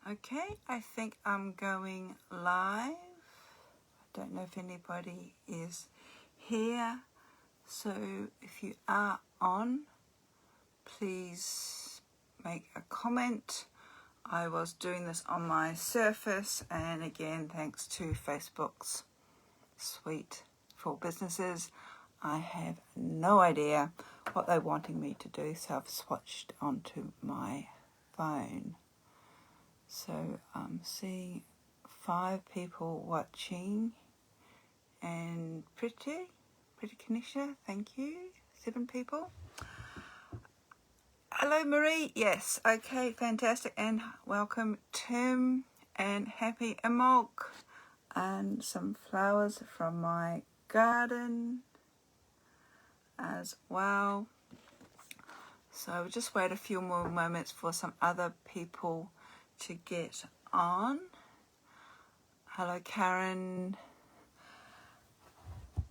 Okay, I think I'm going live. I don't know if anybody is here. So if you are on, please make a comment. I was doing this on my Surface, and again, thanks to Facebook's suite for businesses, I have no idea what they're wanting me to do, so I've switched onto my phone. So I'm seeing 5 people watching, and pretty Kanisha, thank you. 7 people. Hello Marie, yes, okay, fantastic, and welcome Tim, and happy Imbolc, and some flowers from my garden as well. So we'll just wait a few more moments for some other people to get on. Hello Karen.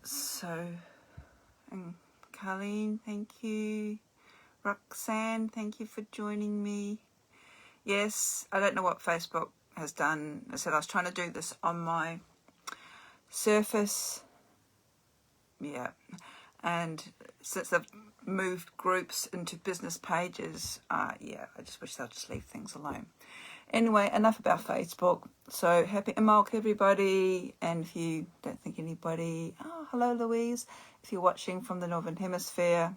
So, and Colleen, thank you. Roxanne, thank you for joining me. Yes, I don't know what Facebook has done. I said I was trying to do this on my Surface. Yeah, and since they've moved groups into business pages, yeah, I just wish they'd just leave things alone. Anyway, enough about Facebook. So happy Imbolc, everybody. And if you don't think anybody, oh, hello Louise. If you're watching from the Northern Hemisphere,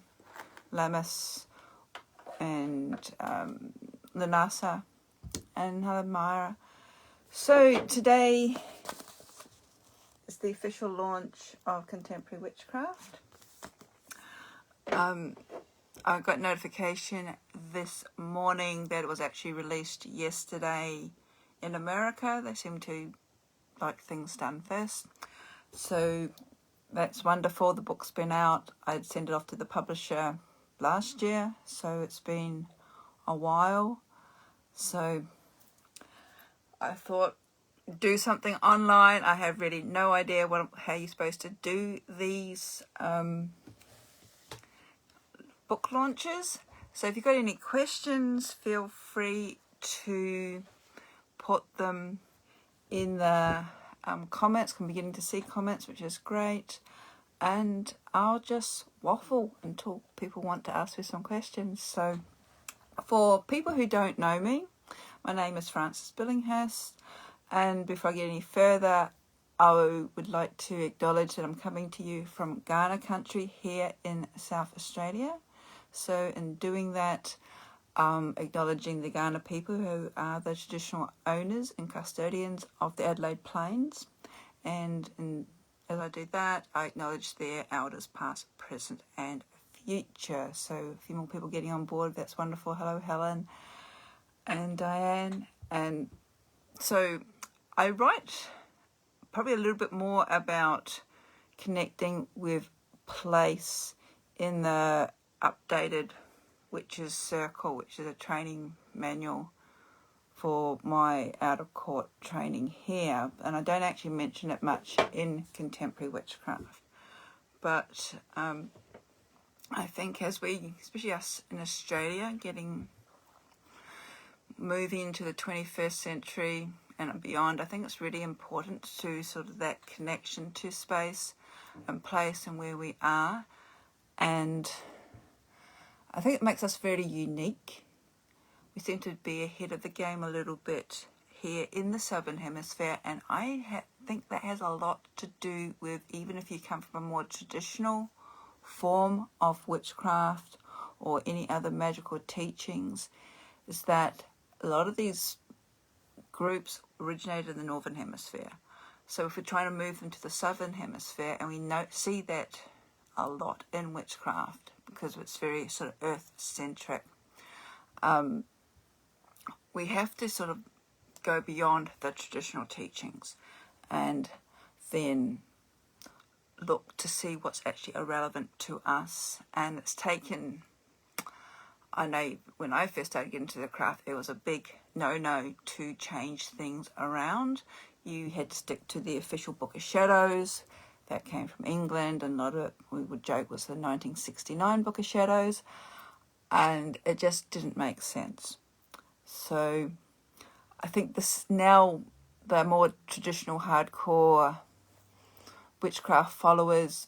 Lamis and Lanasa, and hello Myra. So today is the official launch of Contemporary Witchcraft. I got notification this morning that it was actually released yesterday in America. They seem to like things done first. So that's wonderful. The book's been out. I'd sent it off to the publisher last year, so it's been a while. So I thought, do something online. I have really no idea how you're supposed to do these book launches. So if you've got any questions, feel free to put them in the comments. I'm beginning to see comments, which is great. And I'll just waffle until people want to ask me some questions. So for people who don't know me, my name is Frances Billinghurst. And before I get any further, I would like to acknowledge that I'm coming to you from Ghana country here in South Australia. So in doing that, acknowledging the Ghana people who are the traditional owners and custodians of the Adelaide Plains. And as I do that, I acknowledge their elders past, present and future. So a few more people getting on board, that's wonderful. Hello Helen and Diane. And so I write probably a little bit more about connecting with place in the updated Witches Circle, which is a training manual for my out-of-court training here. And I don't actually mention it much in Contemporary Witchcraft. But I think as we, especially us in Australia, moving into the 21st century and beyond, I think it's really important to sort of that connection to space and place and where we are. And I think it makes us very unique. We seem to be ahead of the game a little bit here in the Southern Hemisphere, and I think that has a lot to do with, even if you come from a more traditional form of witchcraft or any other magical teachings, is that a lot of these groups originated in the Northern Hemisphere. So if we're trying to move them to the Southern Hemisphere, and we see that a lot in witchcraft because it's very sort of earth-centric, we have to sort of go beyond the traditional teachings and then look to see what's actually irrelevant to us. And it's taken, I know when I first started getting into the craft, it was a big no-no to change things around. You had to stick to the official Book of Shadows that came from England, and a lot of it, we would joke, was the 1969 Book of Shadows, and it just didn't make sense. So I think this now the more traditional hardcore witchcraft followers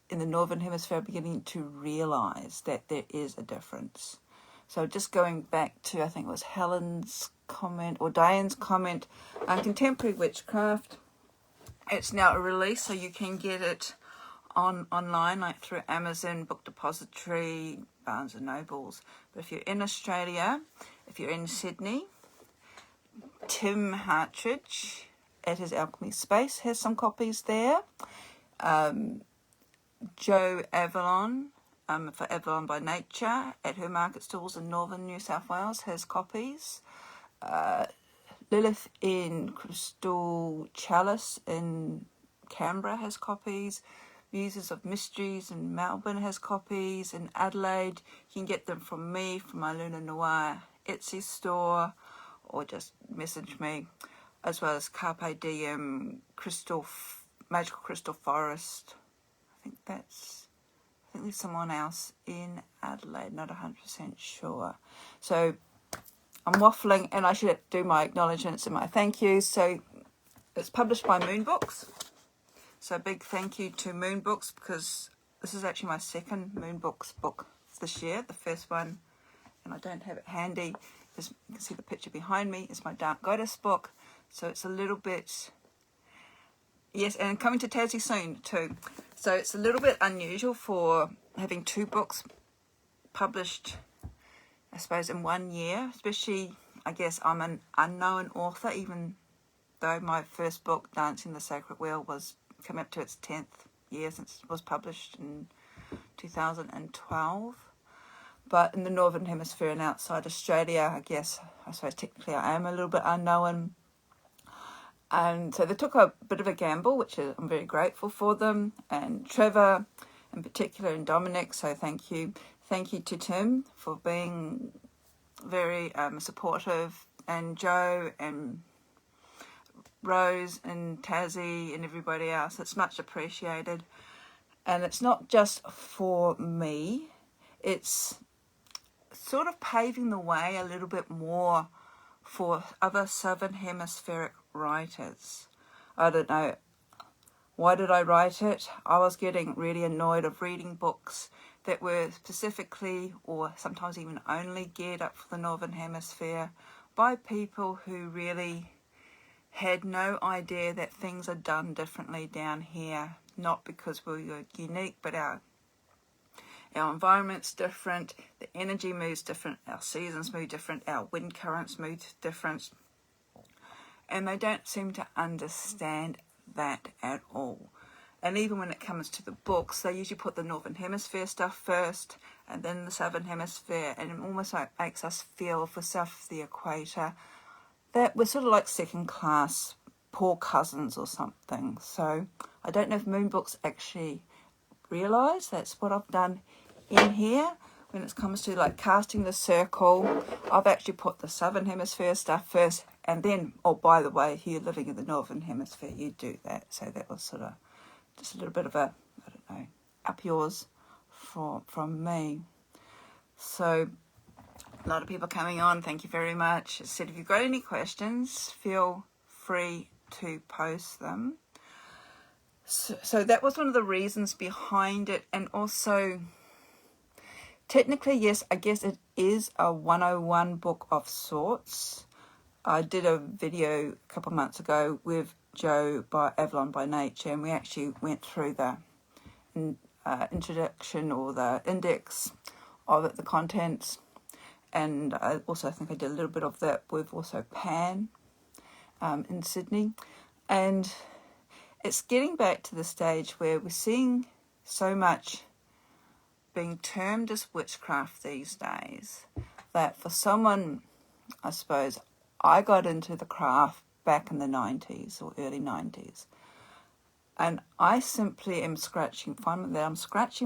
in the Northern Hemisphere are beginning to realise that there is a difference. So just going back to, I think it was Helen's comment or Diane's comment, Contemporary Witchcraft, it's now a release, so you can get it online, like through Amazon, Book Depository, Barnes and Nobles. But if you're in Australia, if you're in Sydney, Tim Hartridge at his Alchemy Space has some copies there. Joe Avalon, for Avalon by Nature, at her market stalls in northern New South Wales, has copies. Lilith in Crystal Chalice in Canberra has copies. Muses of Mysteries in Melbourne has copies. In Adelaide, you can get them from me, from my Luna Noir Etsy store, or just message me, as well as Carpe Diem Magical Crystal Forest. I think there's someone else in Adelaide, not 100% sure. So I'm waffling, and I should do my acknowledgements and my thank yous. So it's published by Moon Books. So big thank you to Moon Books, because this is actually my second Moon Books book this year. The first one, and I don't have it handy, is, you can see the picture behind me, is my Dark Goddess book. So it's a little bit, yes, and coming to Tassie soon too. So it's a little bit unusual for having two books published, I suppose, in 1 year. Especially, I guess I'm an unknown author, even though my first book, Dancing the Sacred Wheel, was coming up to its 10th year since it was published in 2012. But in the Northern Hemisphere and outside Australia, I suppose technically I am a little bit unknown. And so they took a bit of a gamble, which I'm very grateful for them. And Trevor in particular, and Dominic, so thank you. Thank you to Tim for being very supportive, and Joe and Rose and Tassie and everybody else. It's much appreciated. And it's not just for me, it's sort of paving the way a little bit more for other Southern Hemispheric writers. I don't know, why did I write it? I was getting really annoyed of reading books that were specifically, or sometimes even only, geared up for the Northern Hemisphere by people who really had no idea that things are done differently down here. Not because we're unique, but our environment's different, the energy moves different, our seasons move different, our wind currents move different. And they don't seem to understand that at all. And even when it comes to the books, they usually put the Northern Hemisphere stuff first and then the Southern Hemisphere, and it almost like makes us feel, if we're south of the equator, that we're sort of like second class poor cousins or something. So I don't know if Moon Books actually realise that's what I've done in here. When it comes to like casting the circle, I've actually put the Southern Hemisphere stuff first, and then, oh, by the way, if you're living in the Northern Hemisphere, you do that. So that was sort of just a little bit of a, I don't know, up yours from me. So a lot of people coming on, thank you very much. As I said, if you've got any questions, feel free to post them. So that was one of the reasons behind it. And also, technically, yes, I guess it is a 101 book of sorts. I did a video a couple of months ago with Joe by Avalon by Nature, and we actually went through the introduction or the index of it, the contents. And I also think I did a little bit of that with also Pan in Sydney. And it's getting back to the stage where we're seeing so much being termed as witchcraft these days that for someone, I suppose, I got into the craft back in the 90s or early 90s, and I simply am scratching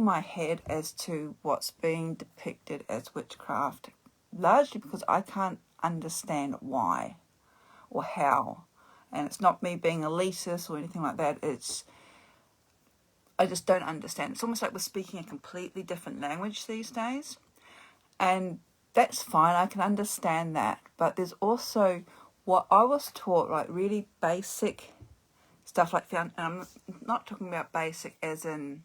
my head as to what's being depicted as witchcraft, largely because I can't understand why or how. And it's not me being elitist or anything like that. I just don't understand. It's almost like we're speaking a completely different language these days. And that's fine. I can understand that. But there's also what I was taught, like really basic stuff like and I'm not talking about basic as in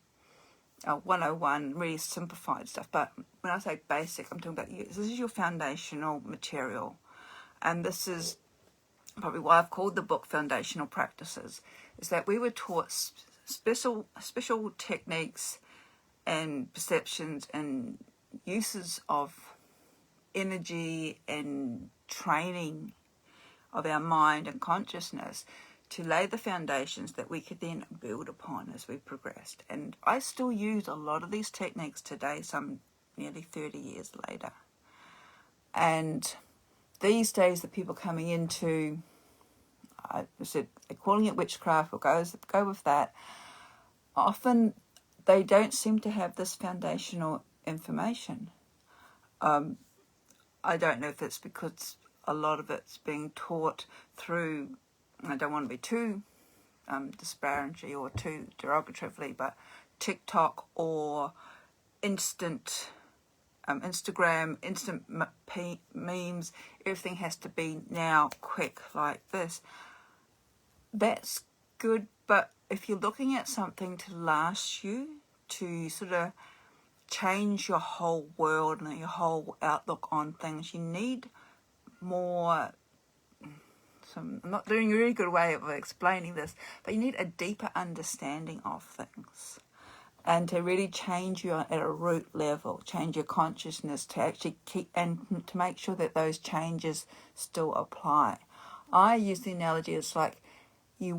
101, really simplified stuff, but when I say basic, I'm talking about this is your foundational material, and this is probably why I've called the book Foundational Practices, is that we were taught special techniques and perceptions and uses of energy and training of our mind and consciousness to lay the foundations that we could then build upon as we progressed. And I still use a lot of these techniques today, some nearly 30 years later. And these days, the people coming into, I said, they're calling it witchcraft, or go with that, often they don't seem to have this foundational information. I don't know if it's because a lot of it's being taught through, I don't want to be too disparagingly or too derogatively, but TikTok or instant Instagram, instant memes, everything has to be now quick like this. That's good, but if you're looking at something to last you, to sort of change your whole world and your whole outlook on things, you need more, I'm not doing a really good way of explaining this, but you need a deeper understanding of things, and to really change you at a root level, change your consciousness to actually keep, and to make sure that those changes still apply. I use the analogy, it's like you're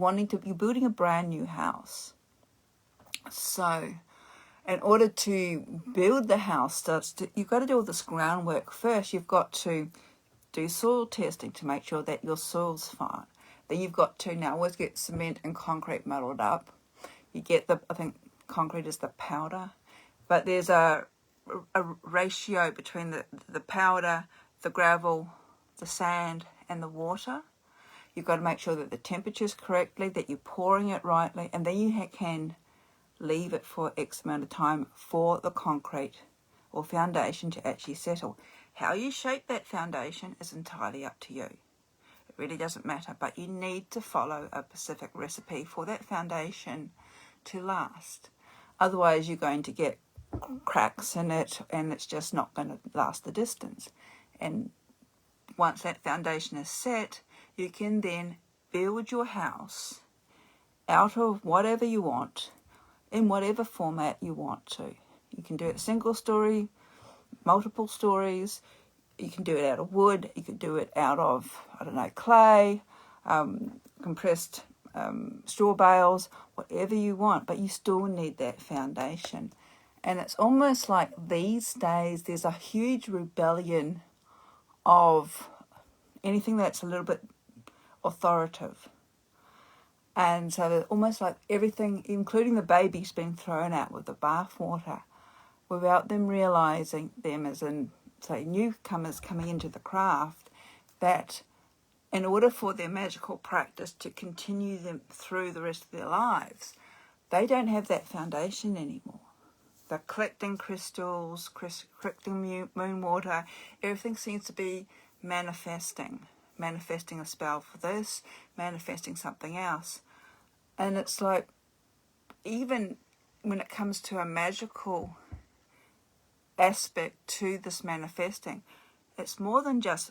building a brand new house. So in order to build the house, you've got to do all this groundwork first. You've got to do soil testing to make sure that your soil's fine. Then you've got to now always get cement and concrete muddled up. You get I think concrete is the powder, but there's a ratio between the powder, the gravel, the sand, and the water. You've got to make sure that the temperature's correctly, that you're pouring it rightly, and then you can leave it for X amount of time for the concrete or foundation to actually settle. How you shape that foundation is entirely up to you. It really doesn't matter, but you need to follow a specific recipe for that foundation to last. Otherwise, you're going to get cracks in it, and it's just not going to last the distance. And once that foundation is set, you can then build your house out of whatever you want, in whatever format you want to. You can do it single story, multiple stories. You can do it out of wood. You can do it out of, clay, compressed straw bales, whatever you want. But you still need that foundation. And it's almost like these days there's a huge rebellion of anything that's a little bit authoritative. And so almost like everything, including the baby's been thrown out with the bathwater, without them realising, them as in, say, newcomers coming into the craft, that in order for their magical practice to continue them through the rest of their lives, they don't have that foundation anymore. They're collecting crystals, collecting moon water. Everything seems to be manifesting a spell for this, manifesting something else. And it's like, even when it comes to a magical aspect to this manifesting, it's more than just,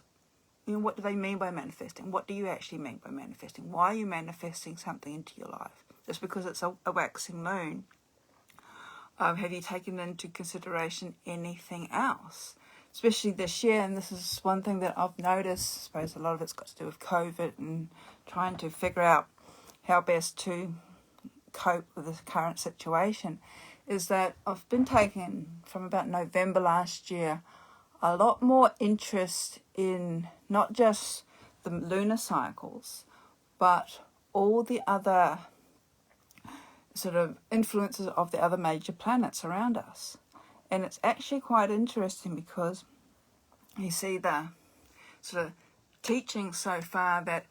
what do they mean by manifesting? What do you actually mean by manifesting? Why are you manifesting something into your life? Just because it's a waxing moon, have you taken into consideration anything else? Especially this year, and this is one thing that I've noticed, I suppose a lot of it's got to do with COVID and trying to figure out how best to cope with the current situation, is that I've been taking, from about November last year, a lot more interest in not just the lunar cycles, but all the other sort of influences of the other major planets around us. And it's actually quite interesting because you see the sort of teaching so far that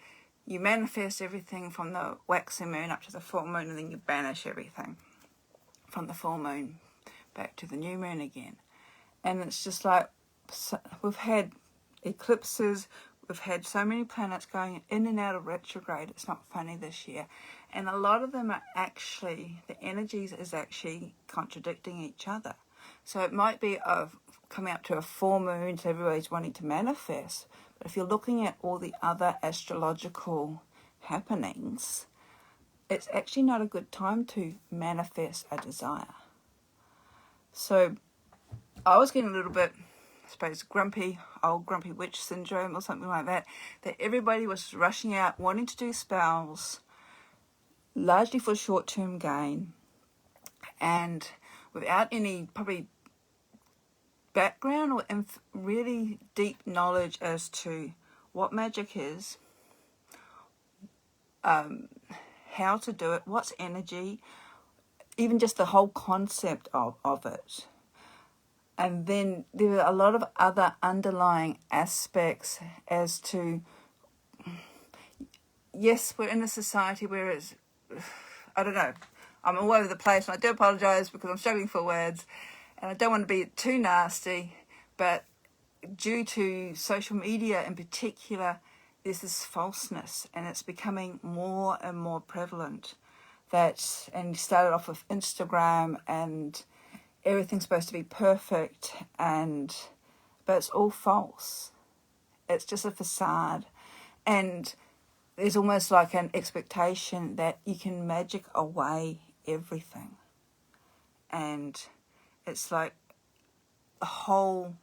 you manifest everything from the waxing moon up to the full moon, and then you banish everything from the full moon back to the new moon again. And it's just like, we've had eclipses, we've had so many planets going in and out of retrograde, it's not funny this year. And a lot of them are actually, the energies is actually contradicting each other. So it might be coming up to a full moon, so everybody's wanting to manifest. But if you're looking at all the other astrological happenings, it's actually not a good time to manifest a desire. So I was getting a little bit, I suppose, grumpy witch syndrome or something like that everybody was rushing out, wanting to do spells, largely for short-term gain, and without any probably background or really deep knowledge as to what magic is, how to do it, what's energy, even just the whole concept of it. And then there are a lot of other underlying aspects as to, yes, we're in a society where it's, I don't know, I'm all over the place, and I do apologise because I'm struggling for words, and I don't want to be too nasty, but due to social media in particular, there's this falseness, and it's becoming more and more prevalent. And you started off with Instagram, and everything's supposed to be perfect, but it's all false. It's just a facade, and there's almost like an expectation that you can magic away everything, and it's like a whole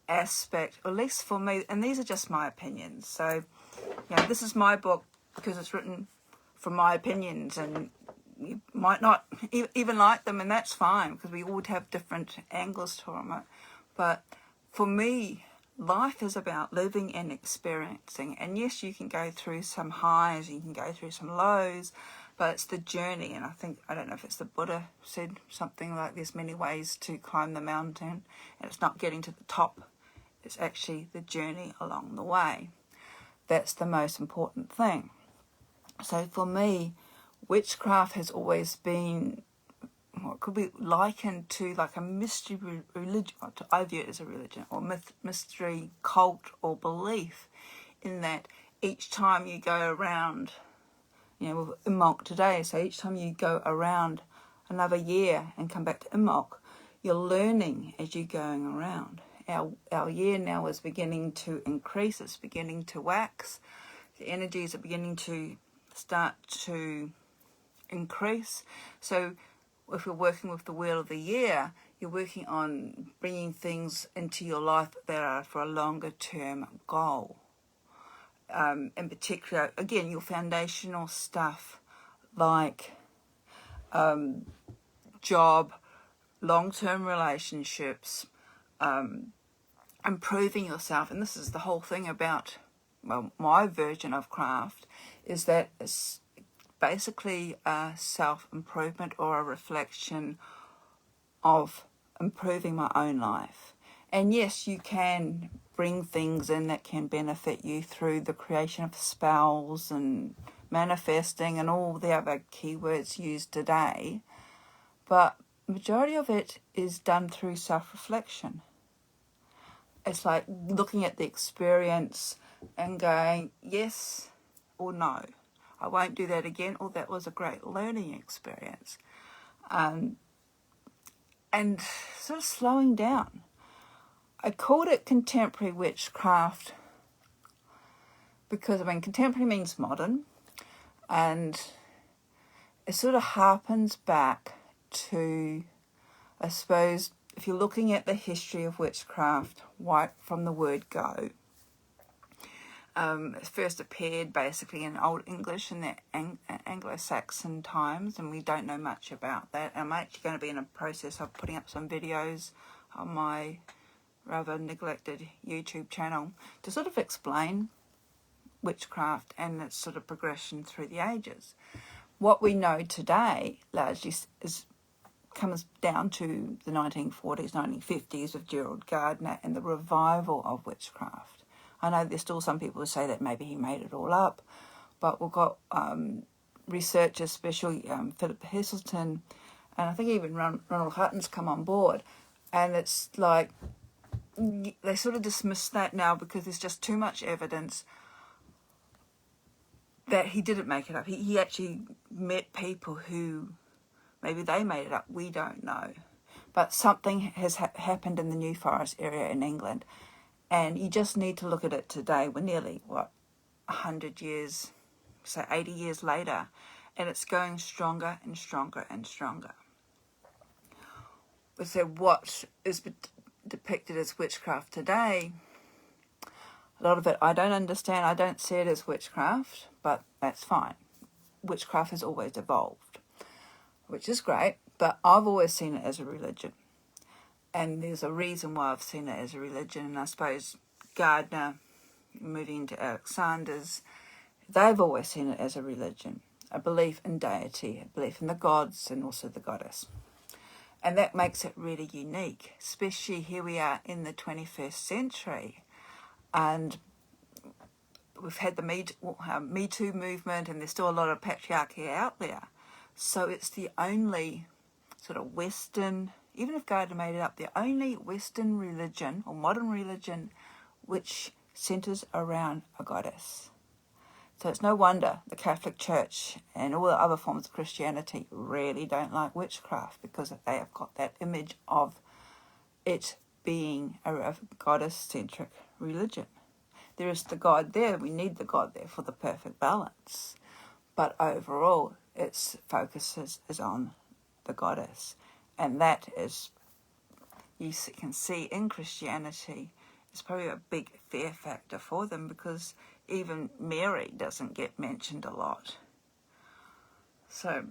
aspect, or at least for me, and these are just my opinions. So, this is my book because it's written from my opinions, and you might not even like them, and that's fine because we all have different angles to them. But for me, life is about living and experiencing. And yes, you can go through some highs, you can go through some lows, but it's the journey. And I don't know if it's the Buddha said something like there's many ways to climb the mountain, and it's not getting to the top. It's actually the journey along the way. That's the most important thing. So for me, witchcraft has always been what could be likened to like a mystery religion. I view it as a religion, or mystery cult or belief, in that each time you go around, with Imbolc today, so each time you go around another year and come back to Imbolc, you're learning as you're going around. Our year now is beginning to increase, it's beginning to wax, the energies are beginning to start to increase. So if you're working with the wheel of the year, you're working on bringing things into your life that are for a longer term goal. In particular, again, your foundational stuff like job, long-term relationships, improving yourself. And this is the whole thing about, my version of craft is that it's basically a self-improvement or a reflection of improving my own life. And yes, you can bring things in that can benefit you through the creation of spells and manifesting and all the other keywords used today, but majority of it is done through self-reflection. It's like looking at the experience and going yes or no. I won't do that again, or that was a great learning experience. And sort of slowing down. I called it contemporary witchcraft because, contemporary means modern, and it sort of harpens back to, I suppose, if you're looking at the history of witchcraft, right from the word go. It first appeared basically in Old English in the Anglo-Saxon times, and we don't know much about that. I'm actually going to be in a process of putting up some videos on my rather neglected YouTube channel to sort of explain witchcraft and its sort of progression through the ages. What we know today largely comes down to the 1940s, 1950s of Gerald Gardner and the revival of witchcraft. I know there's still some people who say that maybe he made it all up, but we've got researchers, especially Philip Heselton, and I think even Ronald Hutton's come on board, and it's like they sort of dismiss that now because there's just too much evidence that he didn't make it up. He actually met people who, maybe they made it up, we don't know. But something has happened in the New Forest area in England, and you just need to look at it today. We're nearly, 100 years, say 80 years later, and it's going stronger and stronger and stronger. So what is depicted as witchcraft today, a lot of it I don't understand. I don't see it as witchcraft, but that's fine. Witchcraft has always evolved, which is great, but I've always seen it as a religion. And there's a reason why I've seen it as a religion. And I suppose Gardner, moving into Alexander's, they've always seen it as a religion, a belief in deity, a belief in the gods and also the goddess. And that makes it really unique, especially here we are in the 21st century. And we've had the Me Too movement, and there's still a lot of patriarchy out there. So it's the only sort of Western, even if Gardner made it up, the only Western religion or modern religion which centres around a goddess. So it's no wonder the Catholic Church and all the other forms of Christianity really don't like witchcraft, because they have got that image of it being a goddess-centric religion. There is the God there, we need the God there for the perfect balance. But overall, its focus is on the goddess. And that is, you can see in Christianity, it's probably a big fear factor for them, because even Mary doesn't get mentioned a lot. So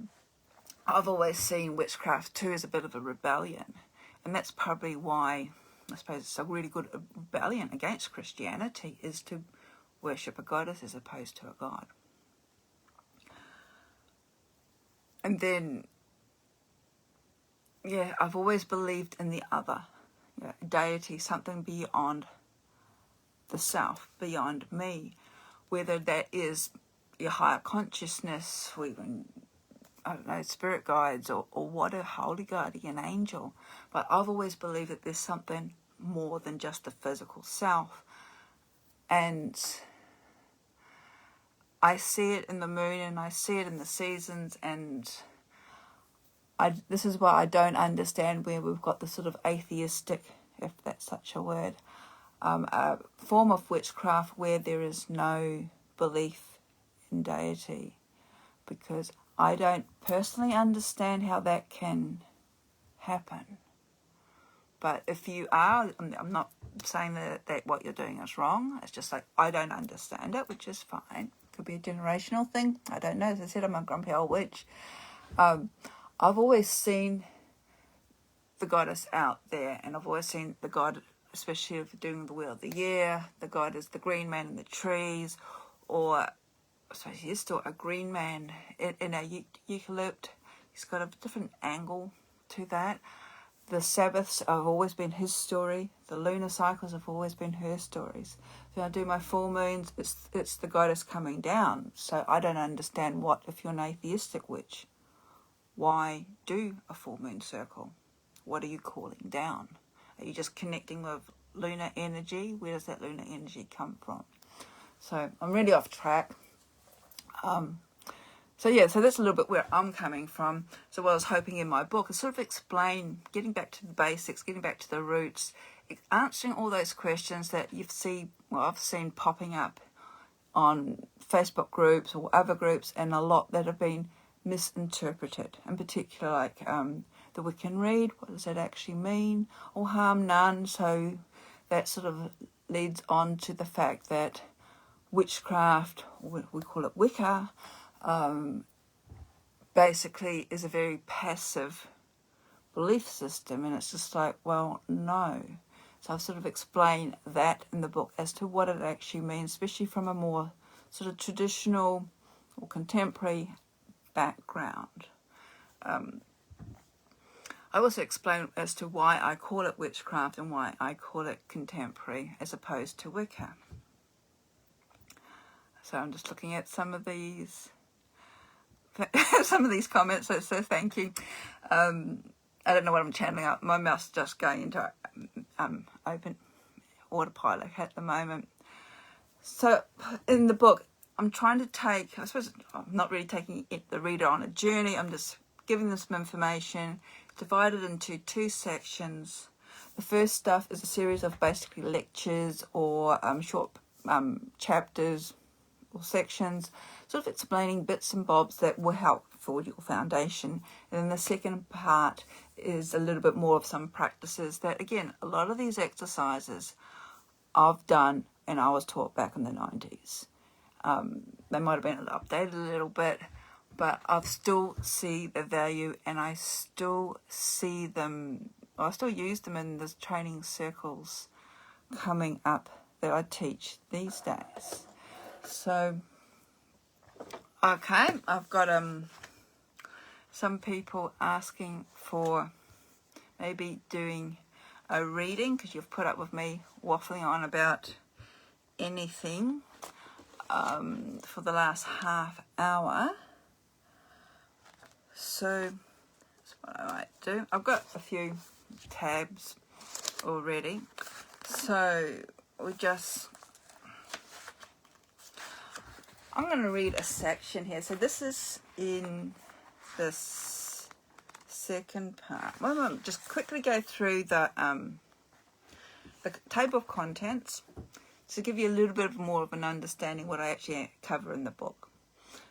I've always seen witchcraft too as a bit of a rebellion. And that's probably why, I suppose it's a really good rebellion against Christianity, is to worship a goddess as opposed to a god. And then, I've always believed in the other, deity, something beyond the self, beyond me, whether that is your higher consciousness, or even, spirit guides, or what, a holy guardian angel. But I've always believed that there's something more than just the physical self. And I see it in the moon, and I see it in the seasons, and this is why I don't understand where we've got the sort of atheistic, if that's such a word, a form of witchcraft where there is no belief in deity, because I don't personally understand how that can happen. But if you are, I'm not saying that what you're doing is wrong. It's just like, I don't understand it, which is fine. Could be a generational thing. I don't know. As I said, I'm a grumpy old witch. I've always seen the goddess out there, and I've always seen the god, especially if you're doing the Wheel of the Year, the god is the green man in the trees, or I suppose he is still a green man in a eucalypt. He's got a different angle to that. The Sabbaths have always been his story. The lunar cycles have always been her stories. When I do my full moons, it's the goddess coming down. So I don't understand if you're an atheistic witch, why do a full moon circle? What are you calling down? Are you just connecting with lunar energy? Where does that lunar energy come from? So I'm really off track. So that's a little bit where I'm coming from. So what I was hoping in my book is sort of explain, getting back to the basics, getting back to the roots, answering all those questions that I've seen popping up on Facebook groups or other groups, and a lot that have been misinterpreted. In particular, like the Wiccan Read, what does that actually mean? Or harm none. So that sort of leads on to the fact that witchcraft, or we call it Wicca, basically is a very passive belief system, and it's just like, well, no. So I've sort of explained that in the book as to what it actually means, especially from a more sort of traditional or contemporary background. I also explain as to why I call it witchcraft and why I call it contemporary as opposed to Wicca. So I'm just looking at some of these comments, so thank you. I don't know what I'm channeling up. My mouth's just going into open. autopilot at the moment. So in the book, I'm trying to take, I suppose I'm not really taking the reader on a journey, I'm just giving them some information, divided into 2 sections. The first stuff is a series of basically lectures or short chapters or sections, sort of explaining bits and bobs that will help for your foundation. And then the second part is a little bit more of some practices that, again, a lot of these exercises I've done and I was taught back in the 90s. They might have been updated a little bit, but I still see the value, and I still see them, I still use them in the training circles coming up that I teach these days. So, okay, I've got some people asking for maybe doing a reading, because you've put up with me waffling on about anything for the last half hour. So that's what I might do. I've got a few tabs already, so I'm going to read a section here. So this is in this second part. I'm going to just quickly go through the table of contents to give you a little bit more of an understanding what I actually cover in the book.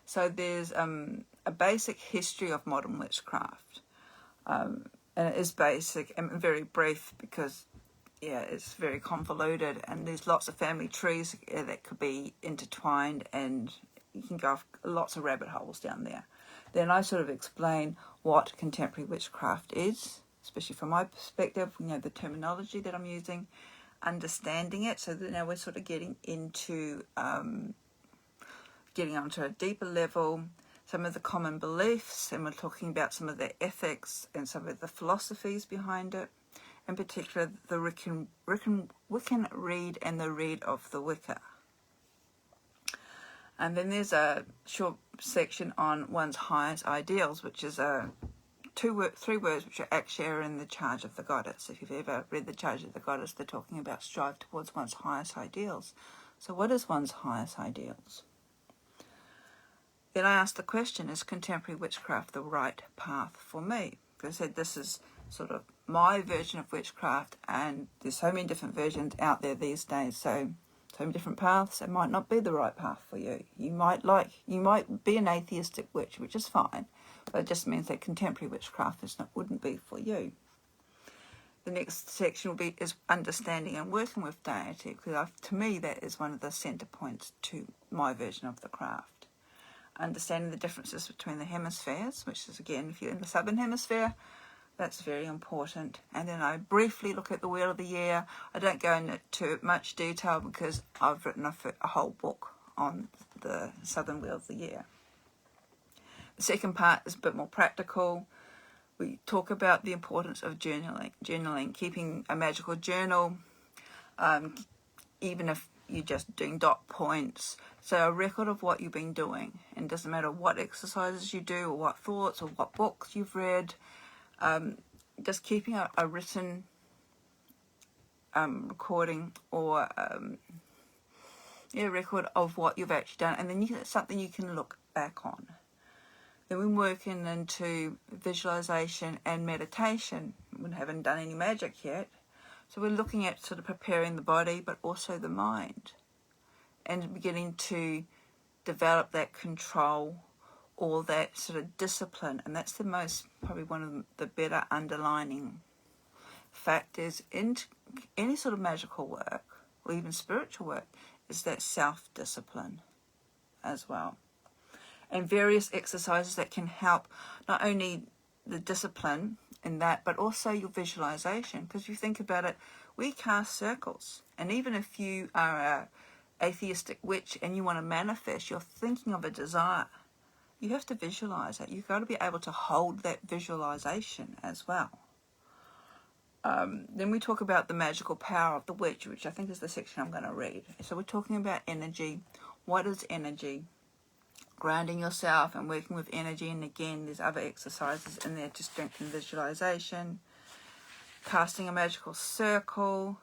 So there's a basic history of modern witchcraft, and it is basic and very brief because, yeah, it's very convoluted, and there's lots of family trees that could be intertwined, and you can go off lots of rabbit holes down there. Then I sort of explain what contemporary witchcraft is, especially from my perspective, the terminology that I'm using, understanding it, so that now we're sort of getting into getting onto a deeper level, some of the common beliefs, and we're talking about some of the ethics and some of the philosophies behind it, in particular the Wiccan Read and the Read of the Wicca. And then there's a short section on one's highest ideals, which is 3 words which are actually in the Charge of the Goddess. If you've ever read the Charge of the Goddess, they're talking about strive towards one's highest ideals. So what is one's highest ideals? Then I asked the question, is contemporary witchcraft the right path for me? Because I said this is sort of my version of witchcraft, and there's so many different versions out there these days, so many different paths. It might not be the right path for you. You might be an atheistic witch, which is fine, but it just means that contemporary witchcraft wouldn't be for you. The next section is understanding and working with deity, because to me that is one of the centre points to my version of the craft. Understanding the differences between the hemispheres, which is, again, if you're in the southern hemisphere, that's very important. And then I briefly look at the Wheel of the Year. I don't go into much detail because I've written a whole book on the Southern Wheel of the Year. The second part is a bit more practical. We talk about the importance of journaling, keeping a magical journal, even if you're just doing dot points. So a record of what you've been doing. And it doesn't matter what exercises you do or what thoughts or what books you've read. Just keeping a written recording or record of what you've actually done. And then it's something you can look back on. Then we're working into visualization and meditation. We haven't done any magic yet. So we're looking at sort of preparing the body, but also the mind, and beginning to develop that control or that sort of discipline. And that's probably one of the better underlining factors in any sort of magical work or even spiritual work, is that self-discipline as well. And various exercises that can help not only the discipline in that, but also your visualization. Because if you think about it, we cast circles, and even if you are a atheistic witch and you want to manifest, you're thinking of a desire, you have to visualize it. You've got to be able to hold that visualization as well. Then we talk about the magical power of the witch, which I think is the section I'm going to read. So we're talking about energy. What is energy? Grounding yourself and working with energy, and again there's other exercises in there to strengthen visualization. Casting a magical circle,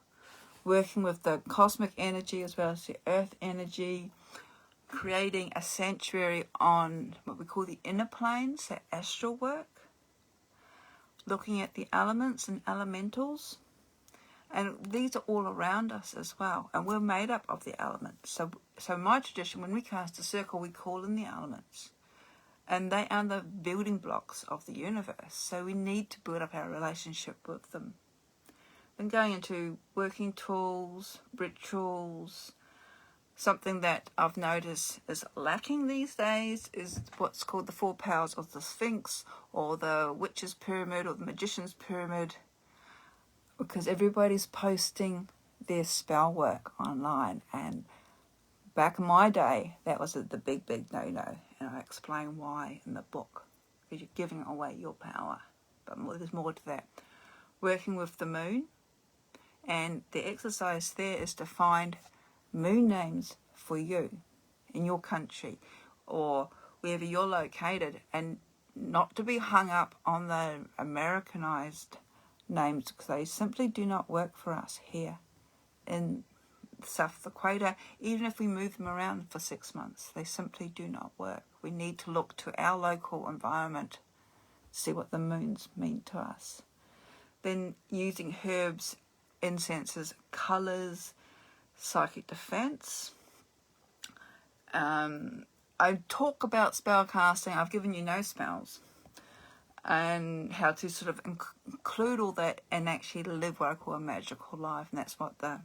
working with the cosmic energy as well as the earth energy, creating a sanctuary on what we call the inner planes, the astral work, looking at the elements and elementals. And these are all around us as well. And we're made up of the elements. So in my tradition, when we cast a circle, we call in the elements. And they are the building blocks of the universe. So we need to build up our relationship with them. Then going into working tools, rituals, something that I've noticed is lacking these days is what's called the 4 powers of the Sphinx, or the Witch's Pyramid, or the Magician's Pyramid, because everybody's posting their spell work online. And back in my day, that was the big no-no, and I explain why in the book, because you're giving away your power. But there's more to that. Working with the moon, and the exercise there is to find moon names for you in your country or wherever you're located, and not to be hung up on the Americanized names, because they simply do not work for us here in the south of the equator. Even if we move them around for 6 months, they simply do not work. We need to look to our local environment, see what the moons mean to us. Then using herbs, incenses, colours, psychic defense. I talk about spell casting. I've given you no spells, and how to sort of include all that and actually live what I call a magical life, and that's what the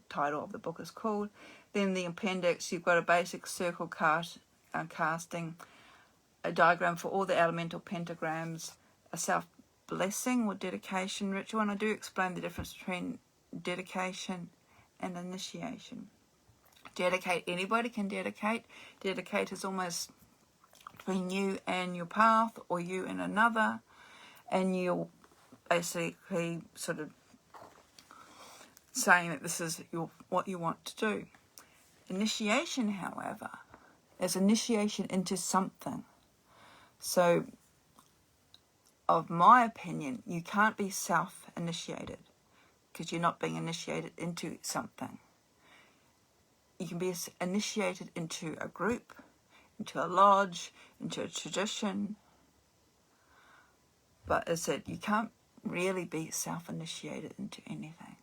title of the book is called. Then the appendix, you've got a basic circle casting, a diagram for all the elemental pentagrams, a self-blessing or dedication ritual, and I do explain the difference between dedication and initiation. Dedicate, anybody can dedicate. Dedicate is almost between you and your path, or you and another, and you're basically sort of saying that this is what you want to do. Initiation, however, is initiation into something. So, of my opinion, you can't be self-initiated, because you're not being initiated into something. You can be initiated into a group, into a lodge, into a tradition. But as I said, you can't really be self-initiated into anything.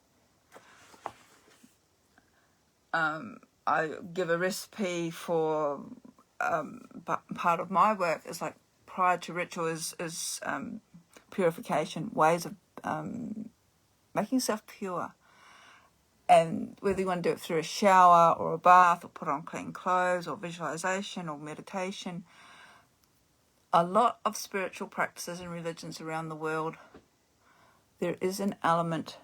I give a recipe for part of my work is like prior to ritual is purification, ways of making yourself pure. And whether you want to do it through a shower or a bath or put on clean clothes or visualization or meditation, a lot of spiritual practices and religions around the world, there is an element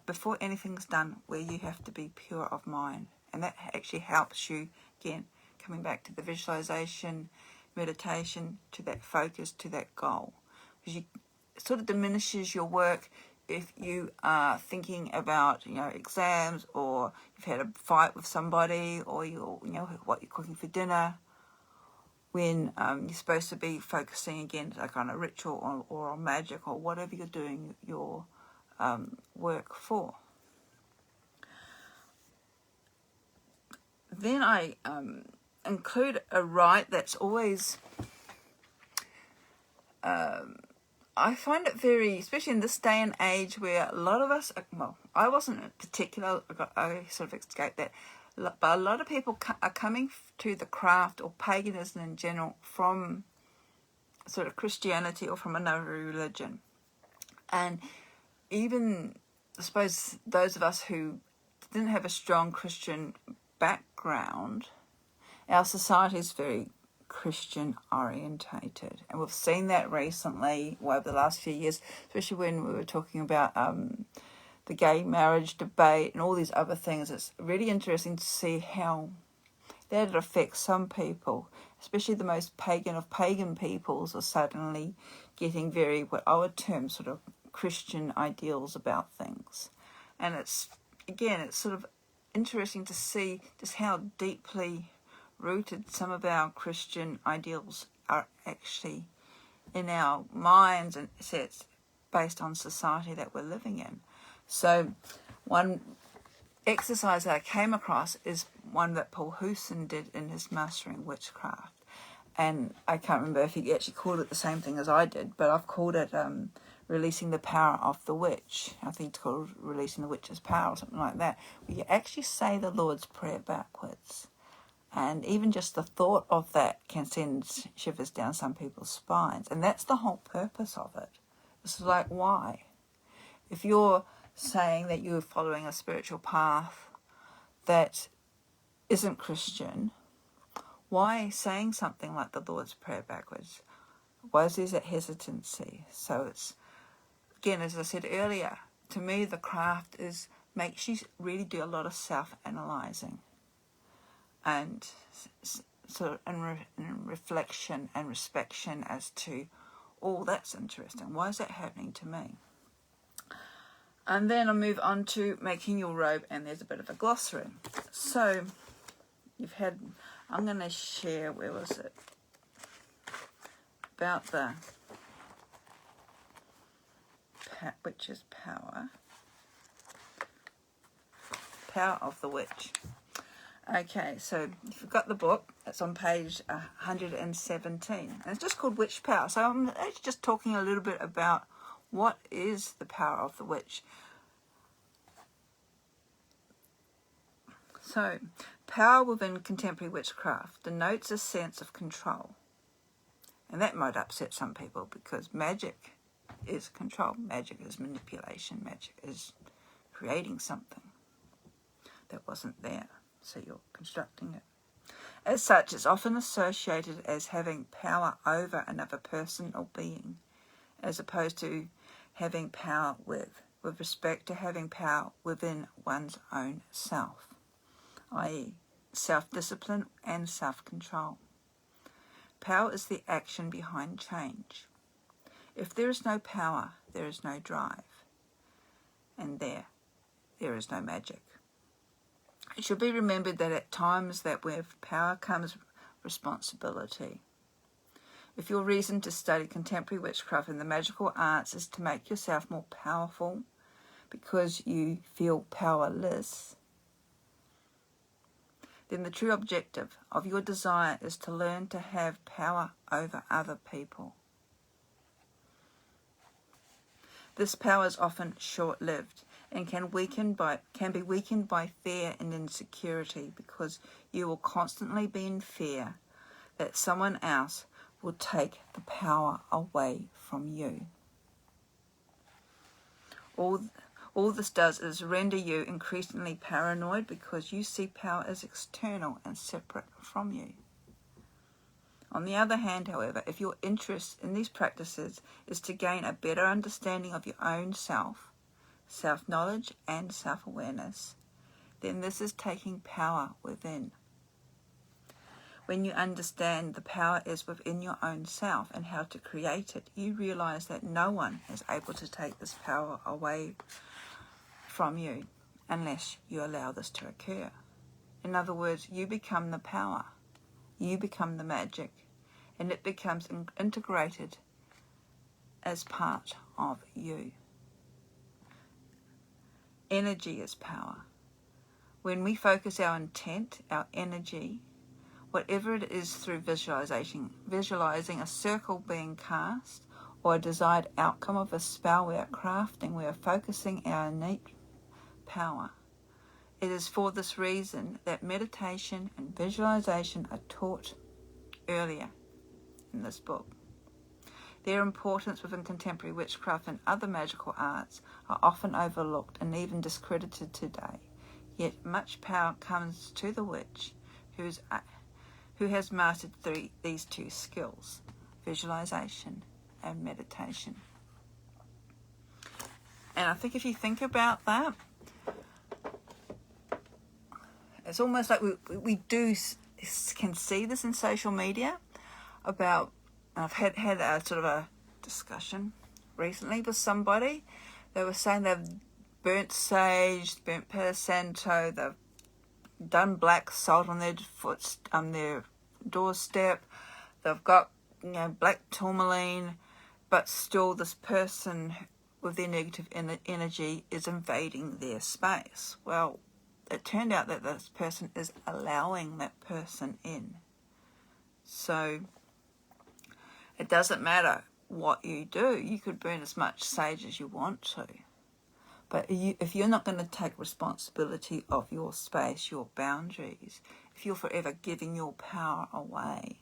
before anything's done where you have to be pure of mind. And that actually helps you, again, coming back to the visualization, meditation, to that focus, to that goal. Because it sort of diminishes your work if you are thinking about, exams, or you've had a fight with somebody, or what you're cooking for dinner, when you're supposed to be focusing again like on a ritual or on magic or whatever you're doing your work for. Then I include a rite that's always I find it very, especially in this day and age where a lot of us, I wasn't in particular, I sort of escaped that, but a lot of people are coming to the craft or paganism in general from sort of Christianity or from another religion. And even, I suppose, those of us who didn't have a strong Christian background, our society is very Christian orientated, and we've seen that recently over the last few years, especially when we were talking about the gay marriage debate and all these other things. It's really interesting to see how that affects some people, especially the most pagan of pagan peoples are suddenly getting very, what I would term, sort of Christian ideals about things. And it's sort of interesting to see just how deeply rooted some of our Christian ideals are actually in our minds, and sets based on society that we're living in. So one exercise that I came across is one that Paul Hewson did in his Mastering Witchcraft. And I can't remember if he actually called it the same thing as I did, but I've called it Releasing the Power of the Witch. I think it's called Releasing the Witch's Power or something like that, where you actually say the Lord's Prayer backwards. And even just the thought of that can send shivers down some people's spines. And that's the whole purpose of it. It's like, why? If you're saying that you're following a spiritual path that isn't Christian, why saying something like the Lord's Prayer backwards? Why is there that hesitancy? So it's, again, as I said earlier, to me the craft makes you really do a lot of self-analysing and sort of in reflection and inspection as to, oh, that's interesting. Why is that happening to me? And then I move on to making your robe, and there's a bit of a glossary. So I'm going to share, where was it? About the witch's power. Power of the Witch. Okay, so if you've got the book, it's on page 117. And it's just called Witch Power. So I'm actually just talking a little bit about what is the power of the witch. So, power within contemporary witchcraft denotes a sense of control. And that might upset some people because magic is control. Magic is manipulation. Magic is creating something that wasn't there. So you're constructing it. As such, it's often associated as having power over another person or being, as opposed to having power with respect to having power within one's own self, i.e. self-discipline and self-control. Power is the action behind change. If there is no power, there is no drive, and there is no magic. It should be remembered that at times that with power comes responsibility. If your reason to study contemporary witchcraft and the magical arts is to make yourself more powerful because you feel powerless, then the true objective of your desire is to learn to have power over other people. This power is often short-lived and can be weakened by fear and insecurity, because you will constantly be in fear that someone else will take the power away from you. All this does is render you increasingly paranoid, because you see power as external and separate from you. On the other hand, however, if your interest in these practices is to gain a better understanding of your own self-knowledge and self-awareness, then this is taking power within. When you understand the power is within your own self and how to create it, you realize that no one is able to take this power away from you unless you allow this to occur. In other words, you become the power. You become the magic, and it becomes integrated as part of you. Energy is power. When we focus our intent, our energy, whatever it is, through visualizing a circle being cast or a desired outcome of a spell we are crafting, we are focusing our innate power. It is for this reason that meditation and visualization are taught earlier in this book. Their importance within contemporary witchcraft and other magical arts are often overlooked and even discredited today. Yet much power comes to the witch who has mastered these two skills, visualization and meditation. And I think if you think about that, it's almost like we can see this in social media about, I've had a sort of a discussion recently with somebody. They were saying they've burnt sage, burnt Palo Santo, they've done black salt on their doorstep, they've got black tourmaline, but still this person with their negative energy is invading their space. Well, it turned out that this person is allowing that person in. So it doesn't matter what you do. You could burn as much sage as you want to. But if you're not going to take responsibility of your space, your boundaries, if you're forever giving your power away,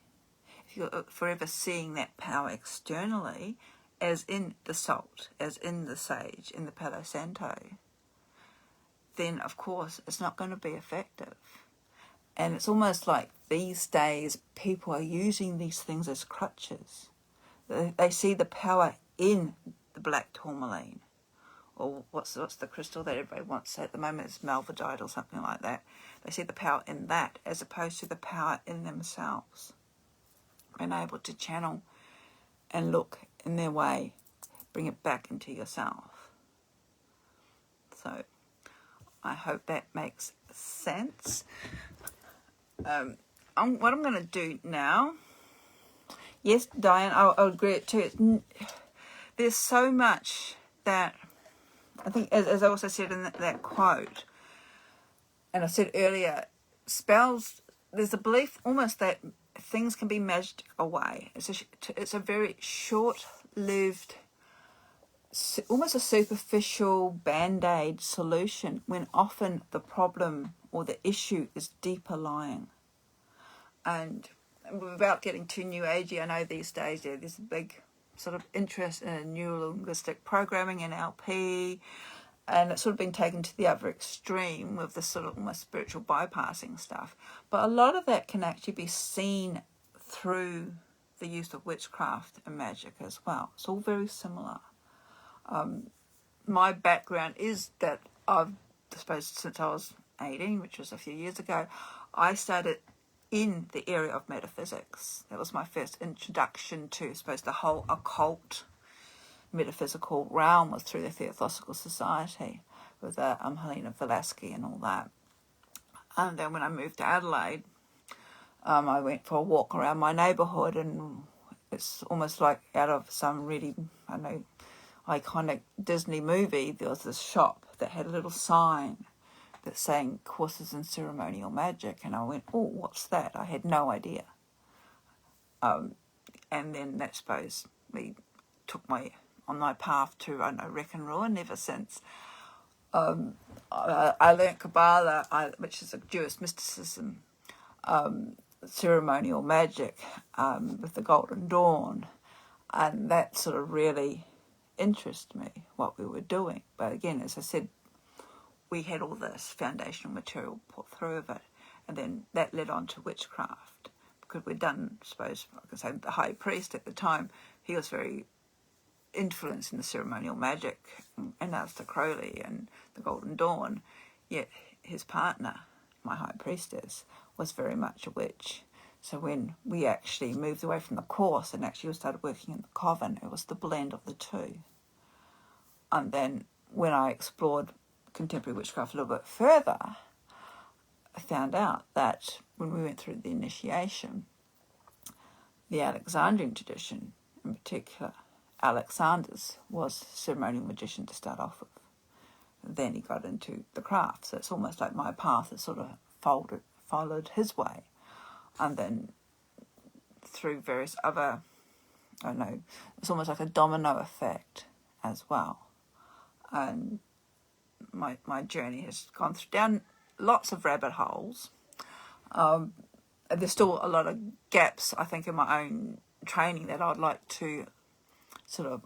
if you're forever seeing that power externally, as in the salt, as in the sage, in the Palo Santo, then of course it's not going to be effective. And it's almost like these days people are using these things as crutches. They see the power in the black tourmaline, or what's the crystal that everybody wants at the moment? It's malvedite or something like that. They see the power in that as opposed to the power in themselves, being able to channel and look in their way, bring it back into yourself. So I hope that makes sense. What I'm going to do now, yes, Diane, I'll agree it too. There's so much that, I think, as I also said in that quote, and I said earlier, spells, there's a belief almost that things can be magicked away. It's a very short-lived, almost a superficial band-aid solution, when often the problem or the issue is deeper lying. And without getting too new agey, I know these days there's a big sort of interest in neuro-linguistic programming, NLP, and it's sort of been taken to the other extreme with this sort of almost spiritual bypassing stuff. But a lot of that can actually be seen through the use of witchcraft and magic as well. It's all very similar. My background is that I suppose since I was 18, which was a few years ago, I started in the area of metaphysics. That was my first introduction to, I suppose, the whole occult metaphysical realm, was through the Theosophical Society with Helena Blavatsky and all that. And then when I moved to Adelaide, I went for a walk around my neighbourhood, and it's almost like out of some really, I know, iconic Disney movie. There was this shop that had a little sign that's saying courses in ceremonial magic, and I went, oh, what's that? I had no idea. And then that, suppose, me took on my path to, I don't know, wreck and ruin ever since. I learnt Kabbalah, which is a Jewish mysticism, ceremonial magic, with the Golden Dawn, and that sort of really interested me, what we were doing. But again, as I said, we had all this foundational material put through of it, and then that led on to witchcraft, because we'd done, I suppose, I could say, the high priest at the time, he was very influenced in the ceremonial magic, and Aleister Crowley and the Golden Dawn, yet his partner, my high priestess, was very much a witch. So when we actually moved away from the course and actually started working in the coven, it was the blend of the two. And then when I explored contemporary witchcraft a little bit further, I found out that when we went through the initiation, the Alexandrian tradition in particular, Alexander's was a ceremonial magician to start off with. Then he got into the craft, so it's almost like my path has sort of followed his way. And then through various other, I don't know, it's almost like a domino effect as well. And my journey has gone down lots of rabbit holes. There's still a lot of gaps, I think, in my own training that I'd like to sort of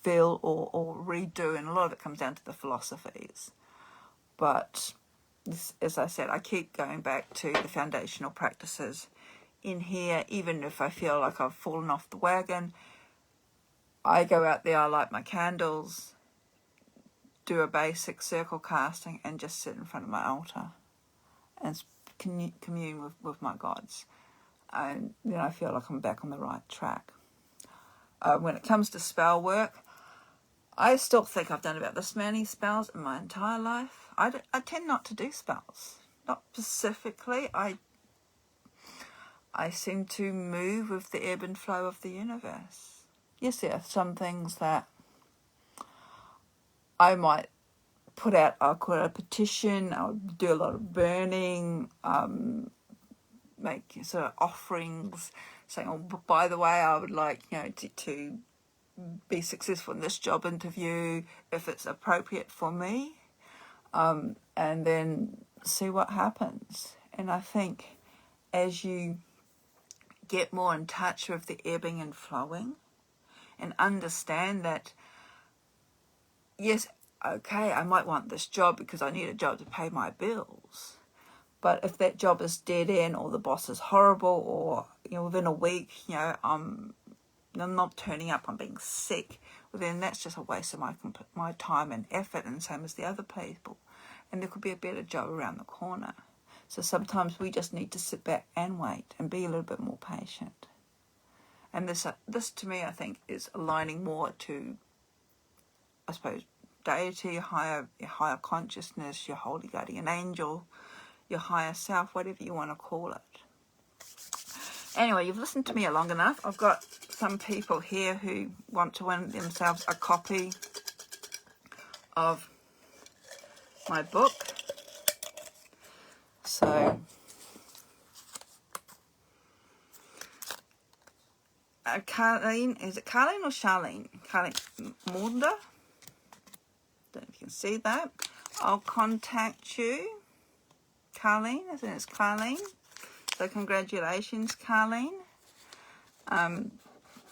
fill or redo, and a lot of it comes down to the philosophies. But this, as I said, I keep going back to the foundational practices in here. Even if I feel like I've fallen off the wagon, I go out there, I light my candles, do a basic circle casting, and just sit in front of my altar and commune with my gods. And then I feel like I'm back on the right track. When it comes to spell work, I still think I've done about this many spells in my entire life. I tend not to do spells. Not specifically. I seem to move with the ebb and flow of the universe. Yes, there are some things that I might I'll put out a petition, I'll do a lot of burning, make sort of offerings, saying, oh, by the way, I would like, to be successful in this job interview if it's appropriate for me, and then see what happens. And I think as you get more in touch with the ebbing and flowing and understand that, yes, okay, I might want this job because I need a job to pay my bills. But if that job is dead end, or the boss is horrible, or within a week, I'm not turning up, I'm being sick, well, then that's just a waste of my time and effort, and same as the other people. And there could be a better job around the corner. So sometimes we just need to sit back and wait and be a little bit more patient. And this to me, I think, is aligning more to, I suppose, deity, your higher consciousness, your holy guardian angel, your higher self, whatever you want to call it. Anyway, you've listened to me long enough. I've got some people here who want to win themselves a copy of my book. So, Carlene, is it Carlene or Charlene? Carlene Munda. Don't know if you can see that. I'll contact you, Carlene. I think it's Carlene. So congratulations, Carlene.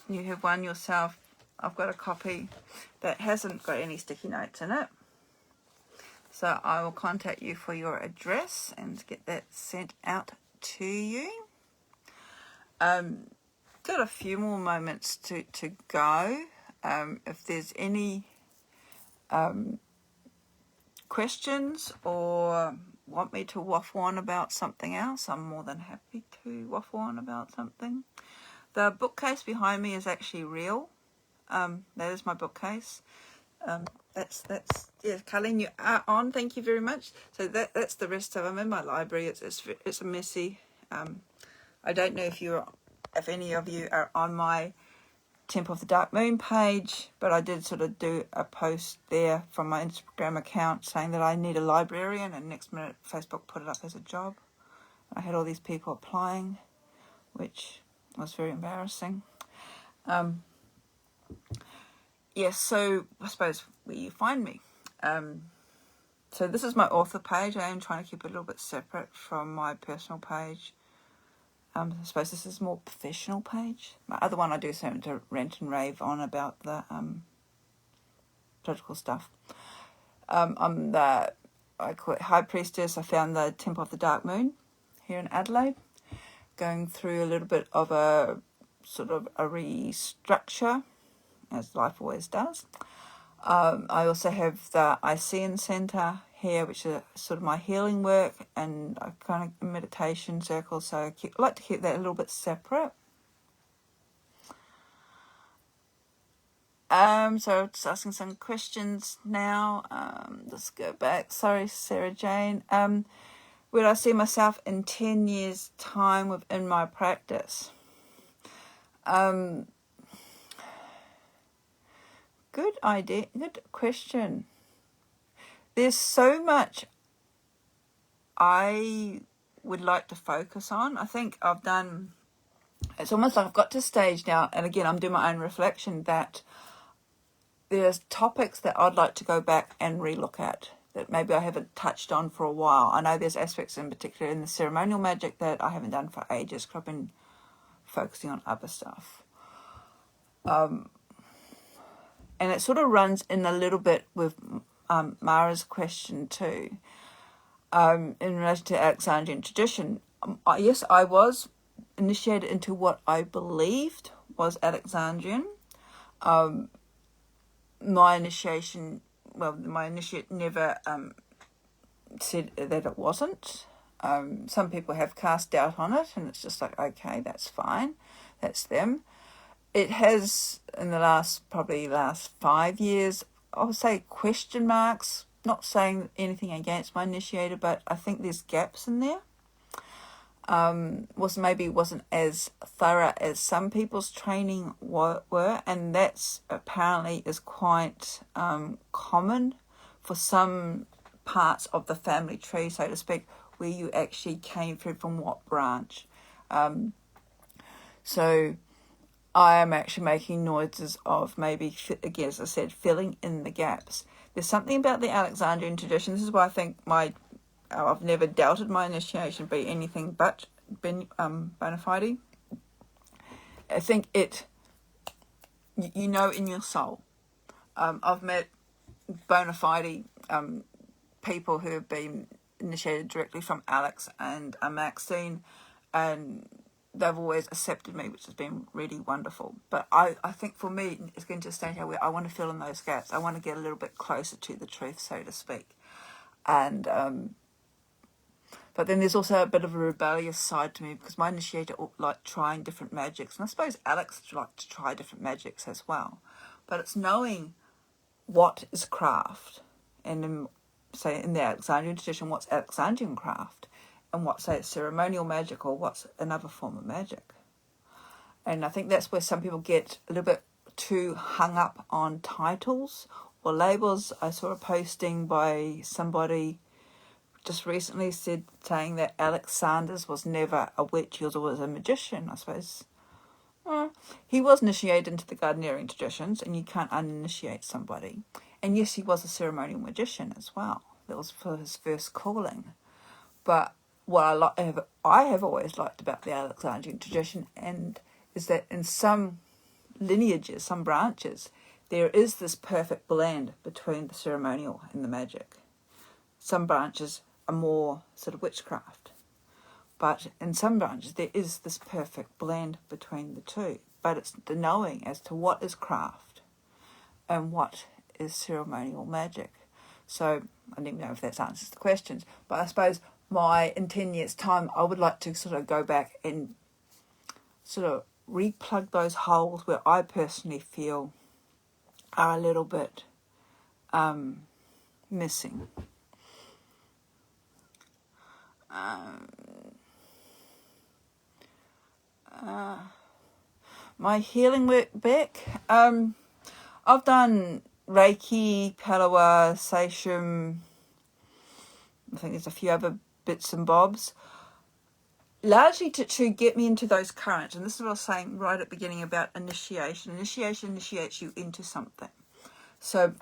You have won yourself. I've got a copy that hasn't got any sticky notes in it. So I will contact you for your address and get that sent out to you. Got a few more moments to go. If there's any questions or want me to waffle on about something else, I'm more than happy to waffle on about something. The bookcase behind me is actually real. That is my bookcase. That's yeah, Carlene, you are on. Thank you very much. So that's the rest of them in my library. It's a messy. I don't know if any of you are on my Temple of the Dark Moon page, but I did sort of do a post there from my Instagram account saying that I need a librarian, and next minute Facebook put it up as a job. I had all these people applying, which was very embarrassing. Yes, so I suppose where you find me. So this is my author page. I am trying to keep it a little bit separate from my personal page. I suppose this is a more professional page. My other one I do something to rant and rave on about the political stuff. I'm I call it High Priestess. I found the Temple of the Dark Moon here in Adelaide, going through a little bit of a sort of a restructure, as life always does. I also have the Icean Centre here, which is sort of my healing work and a kind of meditation circle. So I like to keep that a little bit separate. So just asking some questions now. Let's go back. Sorry, Sarah Jane. Would I see myself in 10 years' time within my practice? Good idea. Good question. There's so much I would like to focus on. I think it's almost like I've got to a stage now, and again, I'm doing my own reflection, that there's topics that I'd like to go back and relook at that maybe I haven't touched on for a while. I know there's aspects in particular in the ceremonial magic that I haven't done for ages because I've been focusing on other stuff. And it sort of runs in a little bit with Mara's question too, in relation to Alexandrian tradition. Yes, I was initiated into what I believed was Alexandrian. My initiate never said that it wasn't. Some people have cast doubt on it, and it's just like, okay, that's fine, that's them. It has, in the last 5 years, I would say question marks, not saying anything against my initiator, but I think there's gaps in there. Wasn't as thorough as some people's training were, and that's apparently is quite common for some parts of the family tree, so to speak, where you actually came through from what branch. So I am actually making noises of maybe, again, as I said, filling in the gaps. There's something about the Alexandrian tradition. This is why I think I've never doubted my initiation be anything but bona fide. I think you know in your soul. I've met bona fide people who have been initiated directly from Alex and Maxine, and they've always accepted me, which has been really wonderful. But I think for me, it's going to a stage where I want to fill in those gaps. I want to get a little bit closer to the truth, so to speak. And but then there's also a bit of a rebellious side to me, because my initiator like trying different magics, and I suppose Alex like to try different magics as well. But it's knowing what is craft, and say in the Alexandrian tradition, what's Alexandrian craft, and what's, say, ceremonial magic, or what's another form of magic. And I think that's where some people get a little bit too hung up on titles or labels. I saw a posting by somebody just recently saying that Alex Sanders was never a witch, he was always a magician. I suppose he was initiated into the Gardnerian traditions, and you can't uninitiate somebody. And yes, he was a ceremonial magician as well. That was for his first calling. But what I have always liked about the Alexandrian tradition, and is that in some lineages, some branches, there is this perfect blend between the ceremonial and the magic. Some branches are more sort of witchcraft, but in some branches there is this perfect blend between the two. But it's the knowing as to what is craft and what is ceremonial magic. So I don't even know if that answers the questions, but I suppose in 10 years' time, I would like to sort of go back and sort of replug those holes where I personally feel are a little bit missing. My healing work back. I've done Reiki, Palawa, Seishum. I think there's a few other bits and bobs, largely to get me into those currents. And this is what I was saying right at the beginning about initiation. Initiation initiates you into something. So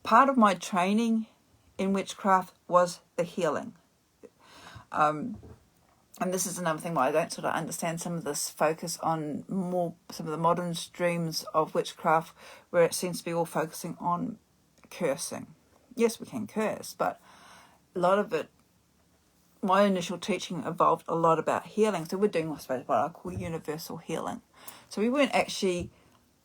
part of my training in witchcraft was the healing. And this is another thing why I don't sort of understand some of this focus on some of the modern streams of witchcraft, where it seems to be all focusing on cursing. Yes, we can curse, but a lot of it, my initial teaching evolved a lot about healing. So we're doing, I suppose, what I call universal healing. So we weren't actually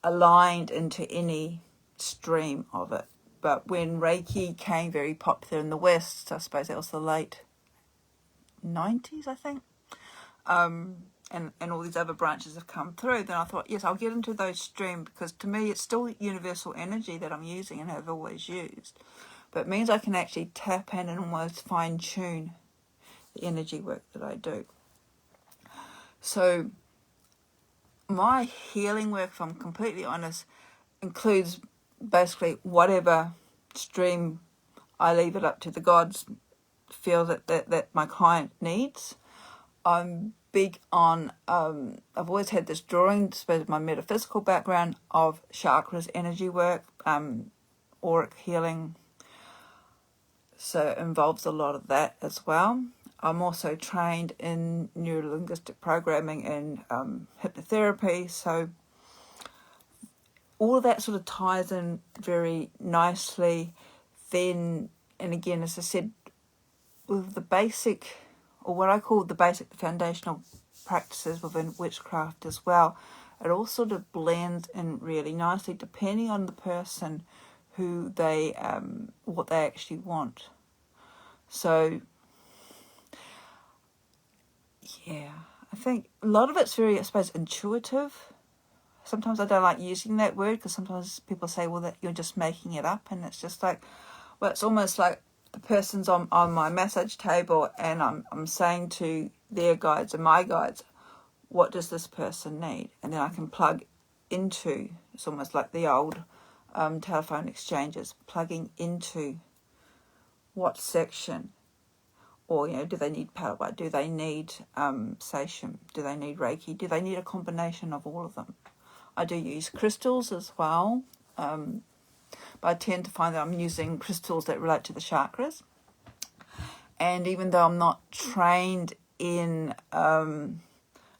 aligned into any stream of it. But when Reiki came very popular in the West, I suppose that was the late 90s, I think, and all these other branches have come through, then I thought, yes, I'll get into those streams, because to me it's still universal energy that I'm using and have always used. But it means I can actually tap in and almost fine-tune the energy work that I do. So my healing work, if I'm completely honest, includes basically whatever stream I leave it up to the gods feel that my client needs. I'm big on, I've always had this drawing, despite my metaphysical background, of chakras, energy work, auric healing. So it involves a lot of that as well. I'm also trained in neuro-linguistic programming and hypnotherapy. So all of that sort of ties in very nicely. Then, and again, as I said, with the basic, or what I call the foundational practices within witchcraft as well, it all sort of blends in really nicely depending on the person, who they, what they actually want. So, yeah, I think a lot of it's very, I suppose, intuitive. Sometimes I don't like using that word, because sometimes people say, well, that you're just making it up, and it's just like, well, it's almost like the person's on my massage table, and I'm saying to their guides and my guides, what does this person need? And then I can plug into, it's almost like the old telephone exchanges, plugging into what section, or do they need power? Do they need sation? Do they need Reiki? Do they need a combination of all of them? I do use crystals as well, but I tend to find that I'm using crystals that relate to the chakras. And even though I'm not trained in, I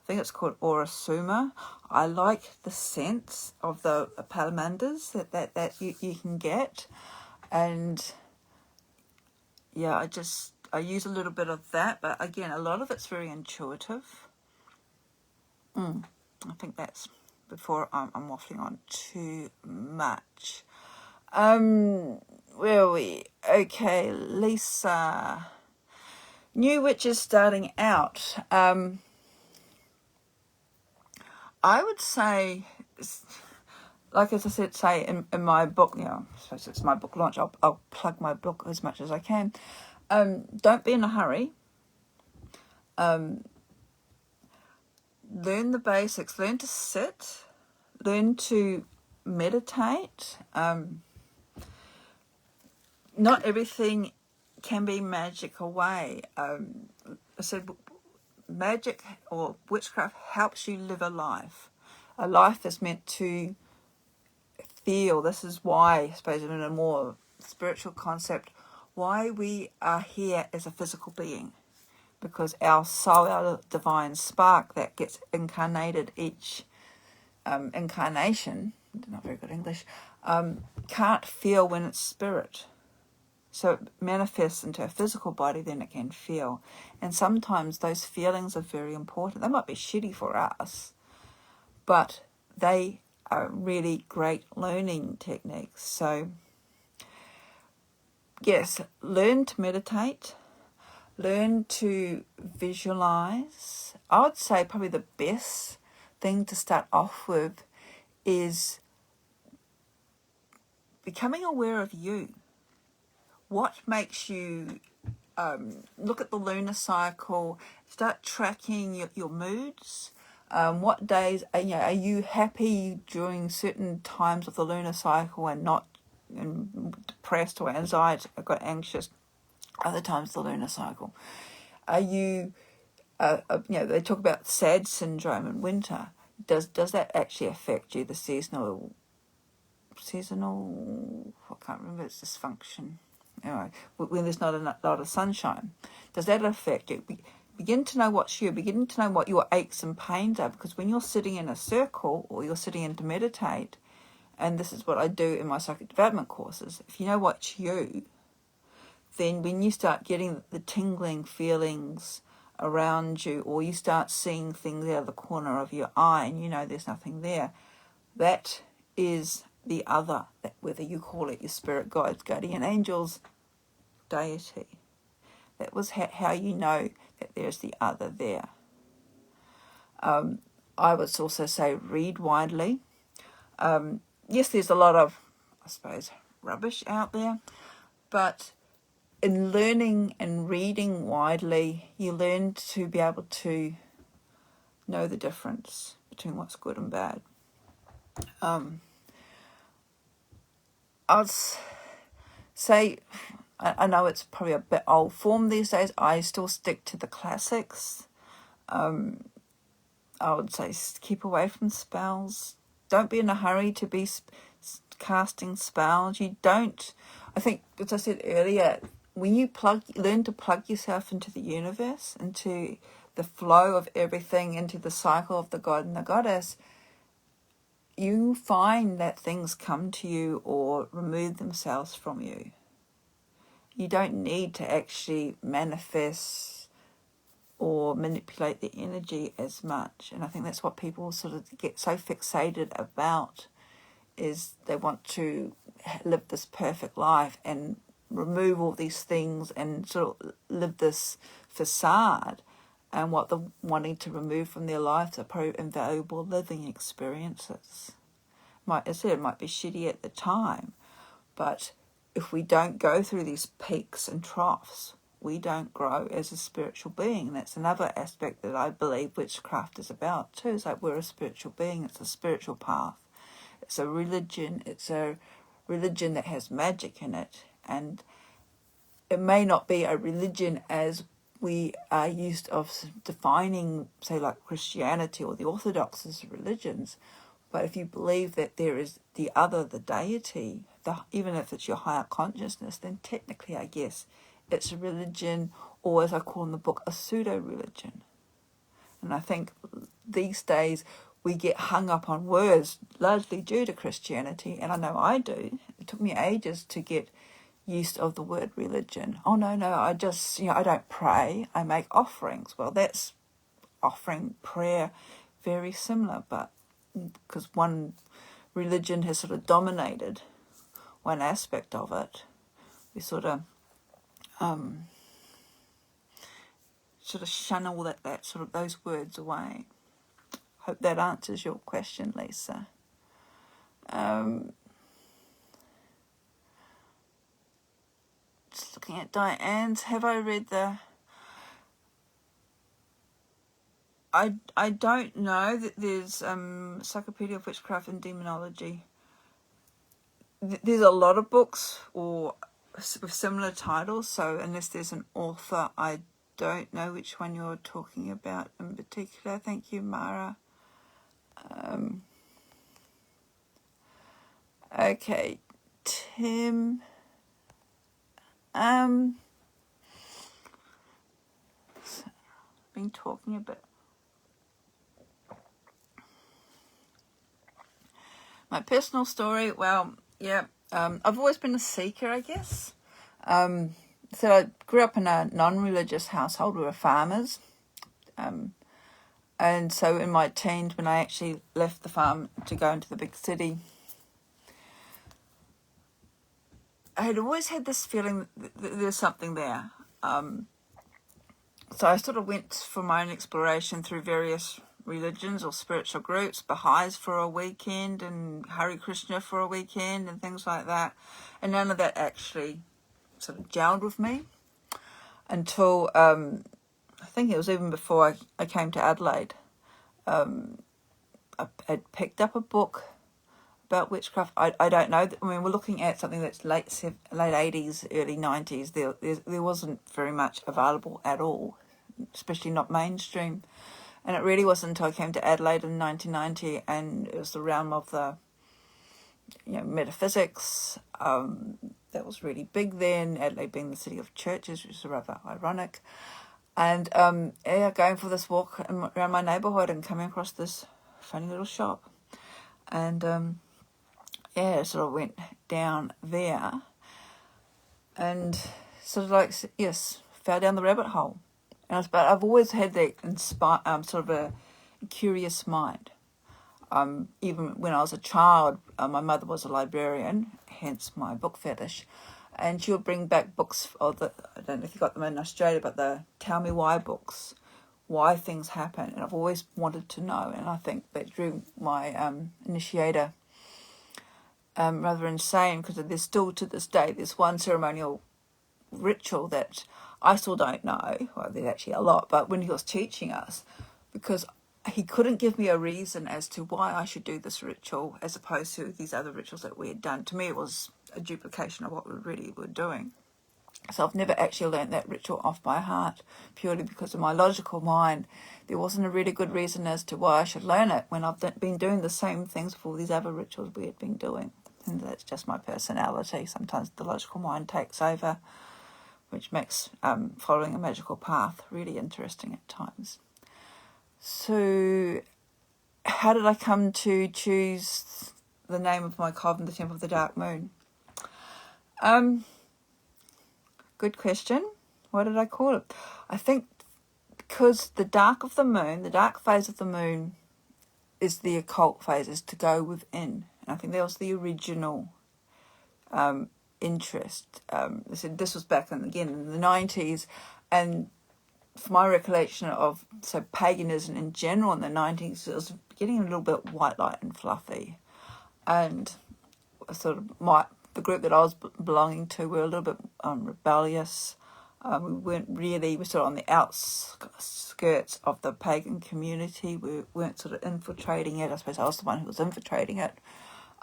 think it's called Aurasuma, I like the sense of the palamanders that you can get. And yeah, I use a little bit of that, but again, a lot of it's very intuitive. I think that's before I'm waffling on too much. Where are we? Okay, Lisa. New witches starting out. I would say, like as I said, say in my book, I suppose it's my book launch, I'll plug my book as much as I can. Don't be in a hurry. Learn the basics. Learn to sit. Learn to meditate. Not everything can be magic away. I said magic or witchcraft helps you live a life. A life that's meant to feel. This is why, I suppose, in a more spiritual concept, why we are here as a physical being. Because our soul, our divine spark that gets incarnated each incarnation, not very good English, can't feel when it's spirit. So it manifests into a physical body, then it can feel. And sometimes those feelings are very important. They might be shitty for us, but they are really great learning techniques. So, yes, learn to meditate. Learn to visualize. I would say probably the best thing to start off with is becoming aware of you. What makes you look at the lunar cycle, start tracking your moods. What days are you happy during certain times of the lunar cycle and not depressed or anxiety, got anxious other times of the lunar cycle? Are you they talk about SAD syndrome in winter. Does that actually affect you? The seasonal I can't remember, it's dysfunction. Anyway, when there's not a lot of sunshine, does that affect you? Begin to know what's you. Begin to know what your aches and pains are, because when you're sitting in a circle or you're sitting in to meditate, and this is what I do in my psychic development courses, if you know what's you, then when you start getting the tingling feelings around you, or you start seeing things out of the corner of your eye and you know there's nothing there, that is the other, that whether you call it your spirit guides, guardian angels, deity. That was how you know that there's the other there. I would also say read widely. Yes, there's a lot of, I suppose, rubbish out there, but in learning and reading widely, you learn to be able to know the difference between what's good and bad. I'd say, I know it's probably a bit old form these days, I still stick to the classics. I would say keep away from spells. Don't be in a hurry to be casting spells. You don't, I think, as I said earlier, when you learn to plug yourself into the universe, into the flow of everything, into the cycle of the god and the goddess, you find that things come to you or remove themselves from you. You don't need to actually manifest or manipulate the energy as much. And I think that's what people sort of get so fixated about, is they want to live this perfect life and remove all these things and sort of live this facade. And what they're wanting to remove from their lives are probably invaluable living experiences. It might be shitty at the time, but if we don't go through these peaks and troughs, we don't grow as a spiritual being. And that's another aspect that I believe witchcraft is about too. It's like we're a spiritual being. It's a spiritual path. It's a religion. It's a religion that has magic in it, and it may not be a religion as we are used of defining, say, like Christianity or the Orthodox as religions. But if you believe that there is the other, the deity, even if it's your higher consciousness, then technically, I guess, it's a religion, or as I call in the book, a pseudo-religion. And I think these days we get hung up on words, largely due to Christianity, and I know I do. It took me ages to get used of the word religion. Oh, no, I just, I don't pray, I make offerings. Well, that's offering, prayer, very similar, but because one religion has sort of dominated one aspect of it, we sort of shun all that sort of those words away. Hope that answers your question, Lisa. Just looking at Diane's, have I read the... I don't know that there's Encyclopedia of Witchcraft and Demonology. There's a lot of books or with similar titles, so unless there's an author, I don't know which one you're talking about in particular. Thank you, Mara. Okay, Tim. Been talking a bit. My personal story, well, yeah, I've always been a seeker, I guess. So I grew up in a non-religious household. We were farmers. And so in my teens, when I actually left the farm to go into the big city, I had always had this feeling that there's something there. So I sort of went for my own exploration through various religions or spiritual groups, Baha'is for a weekend and Hare Krishna for a weekend and things like that. And none of that actually sort of gelled with me until I think it was even before I came to Adelaide. I had picked up a book about witchcraft. I don't know. I mean, we're looking at something that's late 80s, early 90s. There wasn't very much available at all, especially not mainstream. And it really wasn't until I came to Adelaide in 1990, and it was the realm of the, metaphysics. That was really big then, Adelaide being the city of churches, which is rather ironic. And going for this walk around my neighbourhood and coming across this funny little shop. And sort of went down there and sort of fell down the rabbit hole. But I've always had that sort of a curious mind. Even when I was a child, my mother was a librarian, hence my book fetish, and she would bring back books I don't know if you got them in Australia, but the Tell Me Why books, why things happen, and I've always wanted to know, and I think that drew my initiator rather insane, because there's still to this day this one ceremonial ritual that I still don't know. Well, there's actually a lot, but when he was teaching us, because he couldn't give me a reason as to why I should do this ritual as opposed to these other rituals that we had done. To me, it was a duplication of what we really were doing. So I've never actually learnt that ritual off by heart, purely because in my logical mind, there wasn't a really good reason as to why I should learn it when I've been doing the same things for all these other rituals we had been doing. And that's just my personality. Sometimes the logical mind takes over, which makes following a magical path really interesting at times. So how did I come to choose the name of my coven, the Temple of the Dark Moon? Good question. What did I call it? I think because the dark of the moon, the dark phase of the moon is the occult phase, is to go within. And I think that was the original interest. This was back in the 90s, and for my recollection of paganism in general in the 90s, it was getting a little bit white light and fluffy, and sort of the group that I was belonging to were a little bit rebellious. We were sort of on the outskirts of the pagan community. We weren't sort of infiltrating it. I suppose I was the one who was infiltrating it.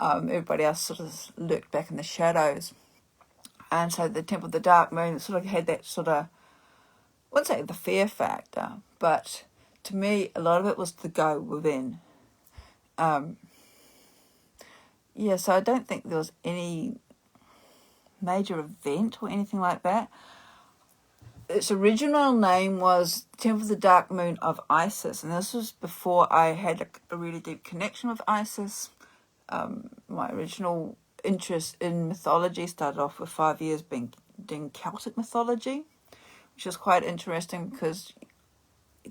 Everybody else sort of lurked back in the shadows. And so the Temple of the Dark Moon sort of had that sort of, I wouldn't say the fear factor, but to me, a lot of it was to go within. Yeah, so I don't think there was any major event or anything like that. Its original name was Temple of the Dark Moon of Isis, and this was before I had a really deep connection with Isis. My original interest in mythology started off with 5 years doing Celtic mythology, which is quite interesting because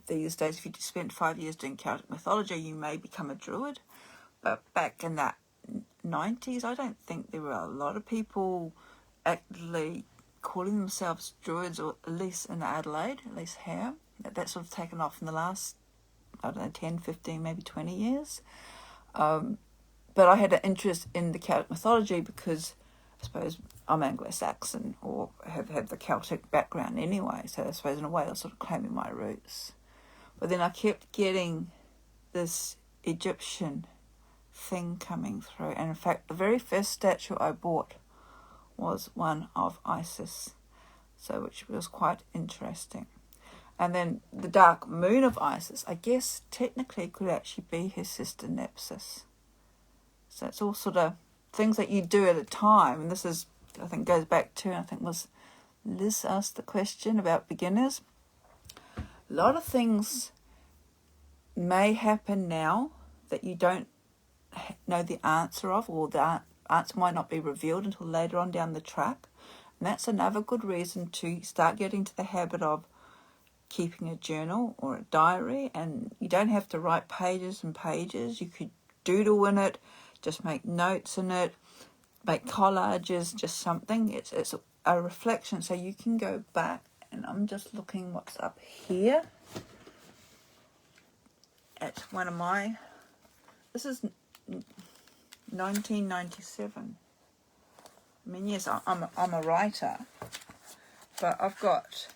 these days, if you spent 5 years doing Celtic mythology, you may become a druid. But back in that 90s, I don't think there were a lot of people actually calling themselves druids, or at least in Adelaide, at least here. That's sort of taken off in the last, I don't know, 10, 15, maybe 20 years. But I had an interest in the Celtic mythology because I suppose I'm Anglo-Saxon, or have the Celtic background anyway, so I suppose in a way I was sort of claiming my roots. But then I kept getting this Egyptian thing coming through, and in fact the very first statue I bought was one of Isis, so which was quite interesting. And then the dark moon of Isis, I guess technically could actually be his sister Nephthys. So it's all sort of things that you do at a time, and this is, I think, goes back to, I think was Liz asked the question about beginners. A lot of things may happen now that you don't know the answer of, or the answer might not be revealed until later on down the track. And that's another good reason to start getting to the habit of keeping a journal or a diary. And you don't have to write pages and pages. You could doodle in it, just make notes in it, make collages, just something. It's a reflection, so you can go back. And I'm just looking what's up here at one of my, this is 1997. I mean, yes, I'm a writer, but I've got,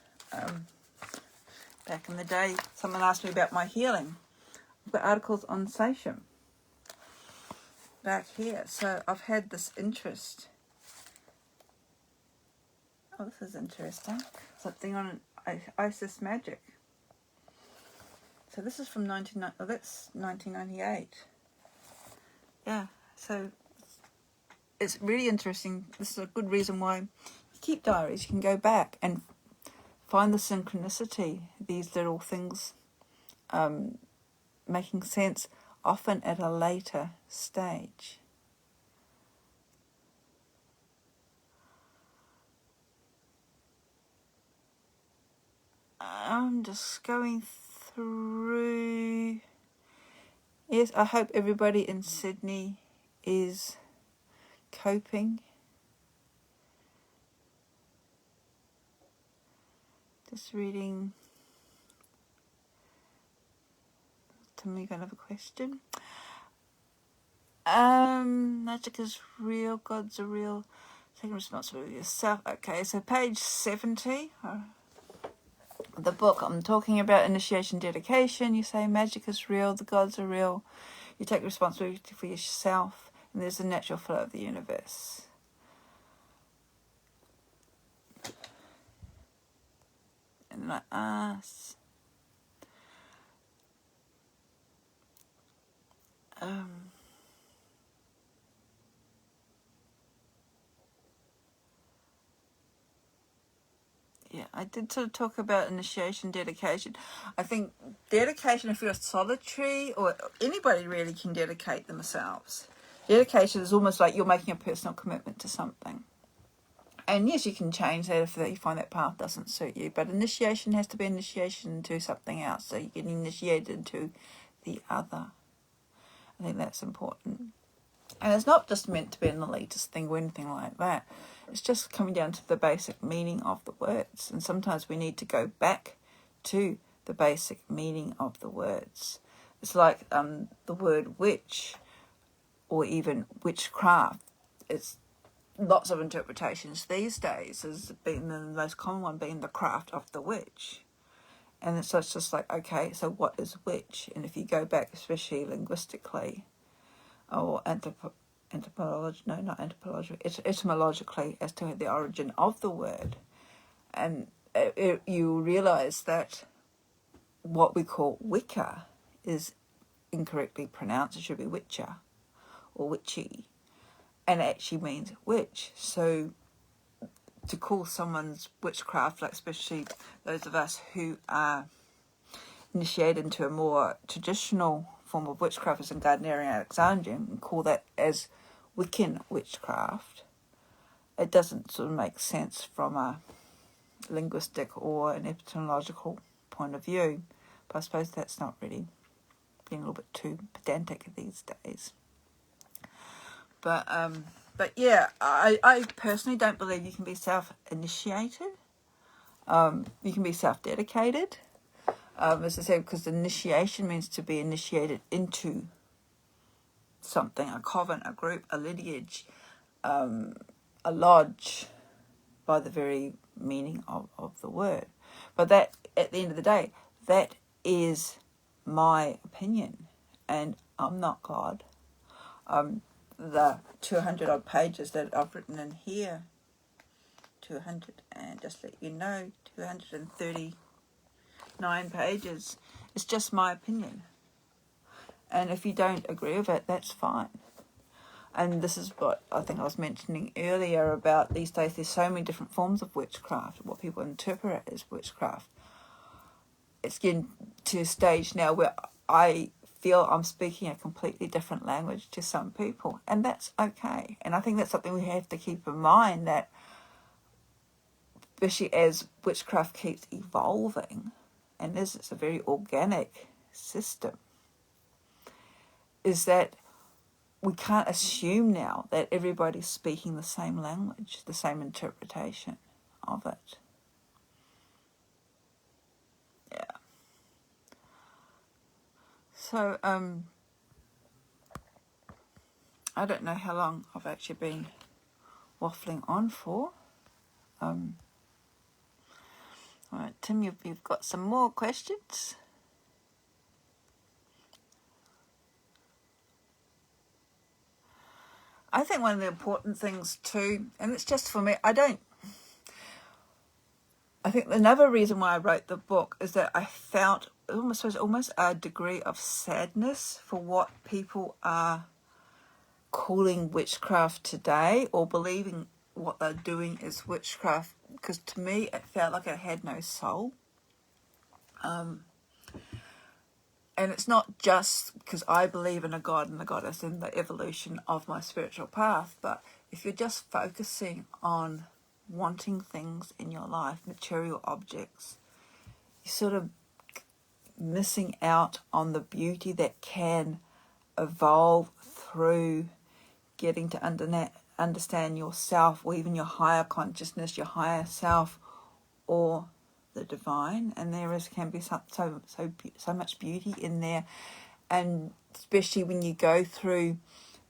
back in the day, someone asked me about my healing. I've got articles on Sachem back here, so I've had this interest. Oh, this is interesting. Something on Isis magic. So this is from that's 1998. Yeah, so it's really interesting. This is a good reason why you keep diaries. You can go back and find the synchronicity, these little things making sense, often at a later stage. I'm just going through. Yes, I hope everybody in Sydney is coping. Just reading. Somebody got another question. Magic is real, gods are real. Taking responsibility yourself. Okay, so page 70. The book I'm talking about, initiation, dedication. You say magic is real, the gods are real. You take responsibility for yourself, and there's the natural flow of the universe. And then I ask, yeah, I did sort of talk about initiation, dedication. I think dedication, if you're solitary, or anybody really can dedicate themselves. Dedication is almost like you're making a personal commitment to something. And yes, you can change that if you find that path doesn't suit you. But initiation has to be initiation into something else. So you get initiated into the other. I think that's important. And it's not just meant to be an elitist thing or anything like that. It's just coming down to the basic meaning of the words. And sometimes we need to go back to the basic meaning of the words. It's like the word witch, or even witchcraft. It's lots of interpretations these days, as being the most common one being the craft of the witch. And so it's just like, okay, so what is witch? And if you go back, especially linguistically, or etymologically as to the origin of the word. And you realise that what we call Wicca is incorrectly pronounced. It should be Witcher or Witchy, and it actually means witch. So to call someone's witchcraft, like especially those of us who are initiated into a more traditional form of witchcraft as in Gardnerian Alexandrian, and call that as Wiccan witchcraft, it doesn't sort of make sense from a linguistic or an etymological point of view. But I suppose that's not really being a little bit too pedantic these days. But yeah, I personally don't believe you can be self-initiated. You can be self-dedicated. As I said, because initiation means to be initiated into something, a coven, a group, a lineage, a lodge, by the very meaning of the word. But that, at the end of the day, that is my opinion, and I'm not God. The 200 odd pages that I've written in here, 200, and just let you know, 239 pages, it's just my opinion. And if you don't agree with it, that's fine. And this is what I think I was mentioning earlier about these days. There's so many different forms of witchcraft, what people interpret as witchcraft. It's getting to a stage now where I feel I'm speaking a completely different language to some people, and that's okay. And I think that's something we have to keep in mind, that especially as witchcraft keeps evolving, and it's a very organic system, is that we can't assume now that everybody's speaking the same language, the same interpretation of it. Yeah. So, I don't know how long I've actually been waffling on for. All right, Tim, you've got some more questions? I think one of the important things too, and it's just for me, I think another reason why I wrote the book is that I felt almost a degree of sadness for what people are calling witchcraft today, or believing what they're doing is witchcraft, because to me it felt like it had no soul. And it's not just because I believe in a God and a goddess and the evolution of my spiritual path, but if you're just focusing on wanting things in your life, material objects, you're sort of missing out on the beauty that can evolve through getting to understand yourself, or even your higher consciousness, your higher self, or the divine. And can be so much beauty in there, and especially when you go through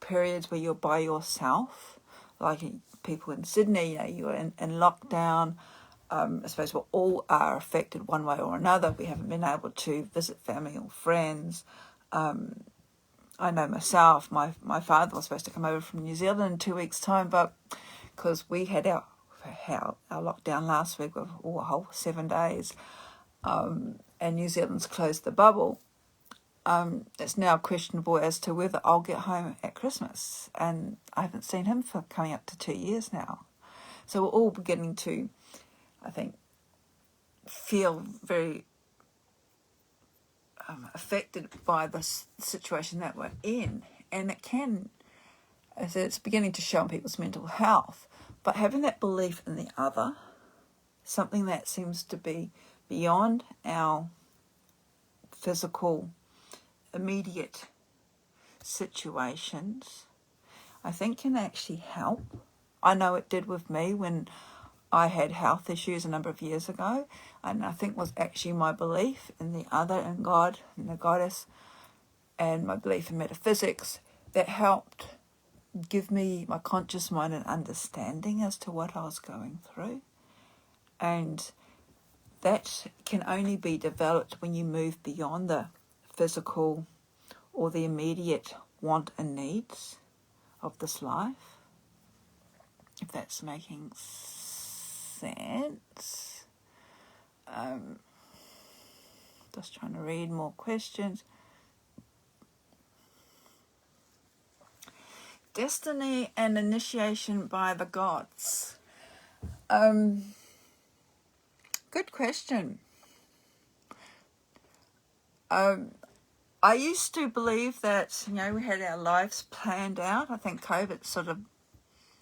periods where you're by yourself, like people in Sydney, you're in lockdown. I suppose we all are affected one way or another. We haven't been able to visit family or friends. I know myself, my father was supposed to come over from New Zealand in 2 weeks' time, but because we had our lockdown last week of a whole 7 days, and New Zealand's closed the bubble, it's now questionable as to whether I'll get home at Christmas, and I haven't seen him for coming up to 2 years now. So we're all beginning to, I think, feel very affected by this situation that we're in, and it can, as it's beginning to show on people's mental health. But having that belief in the other, something that seems to be beyond our physical, immediate situations, I think can actually help. I know it did with me when I had health issues a number of years ago, and I think it was actually my belief in the other, in God, in the goddess, and my belief in metaphysics that helped give me, my conscious mind, an understanding as to what I was going through. And that can only be developed when you move beyond the physical or the immediate want and needs of this life, if that's making sense. Just trying to read more questions. Destiny and initiation by the gods. Good question. I used to believe that, we had our lives planned out. I think COVID sort of,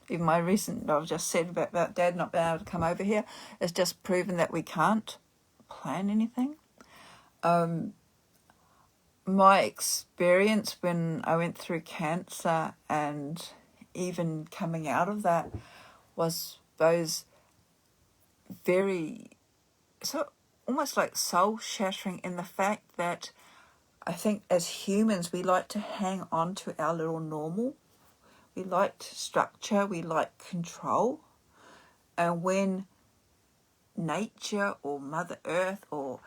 even my recent, I've just said about Dad not being able to come over here, has just proven that we can't plan anything. My experience when I went through cancer and even coming out of that was those very, so almost like soul shattering in the fact that I think as humans we like to hang on to our little normal. We like structure, we like control. And when nature or Mother Earth or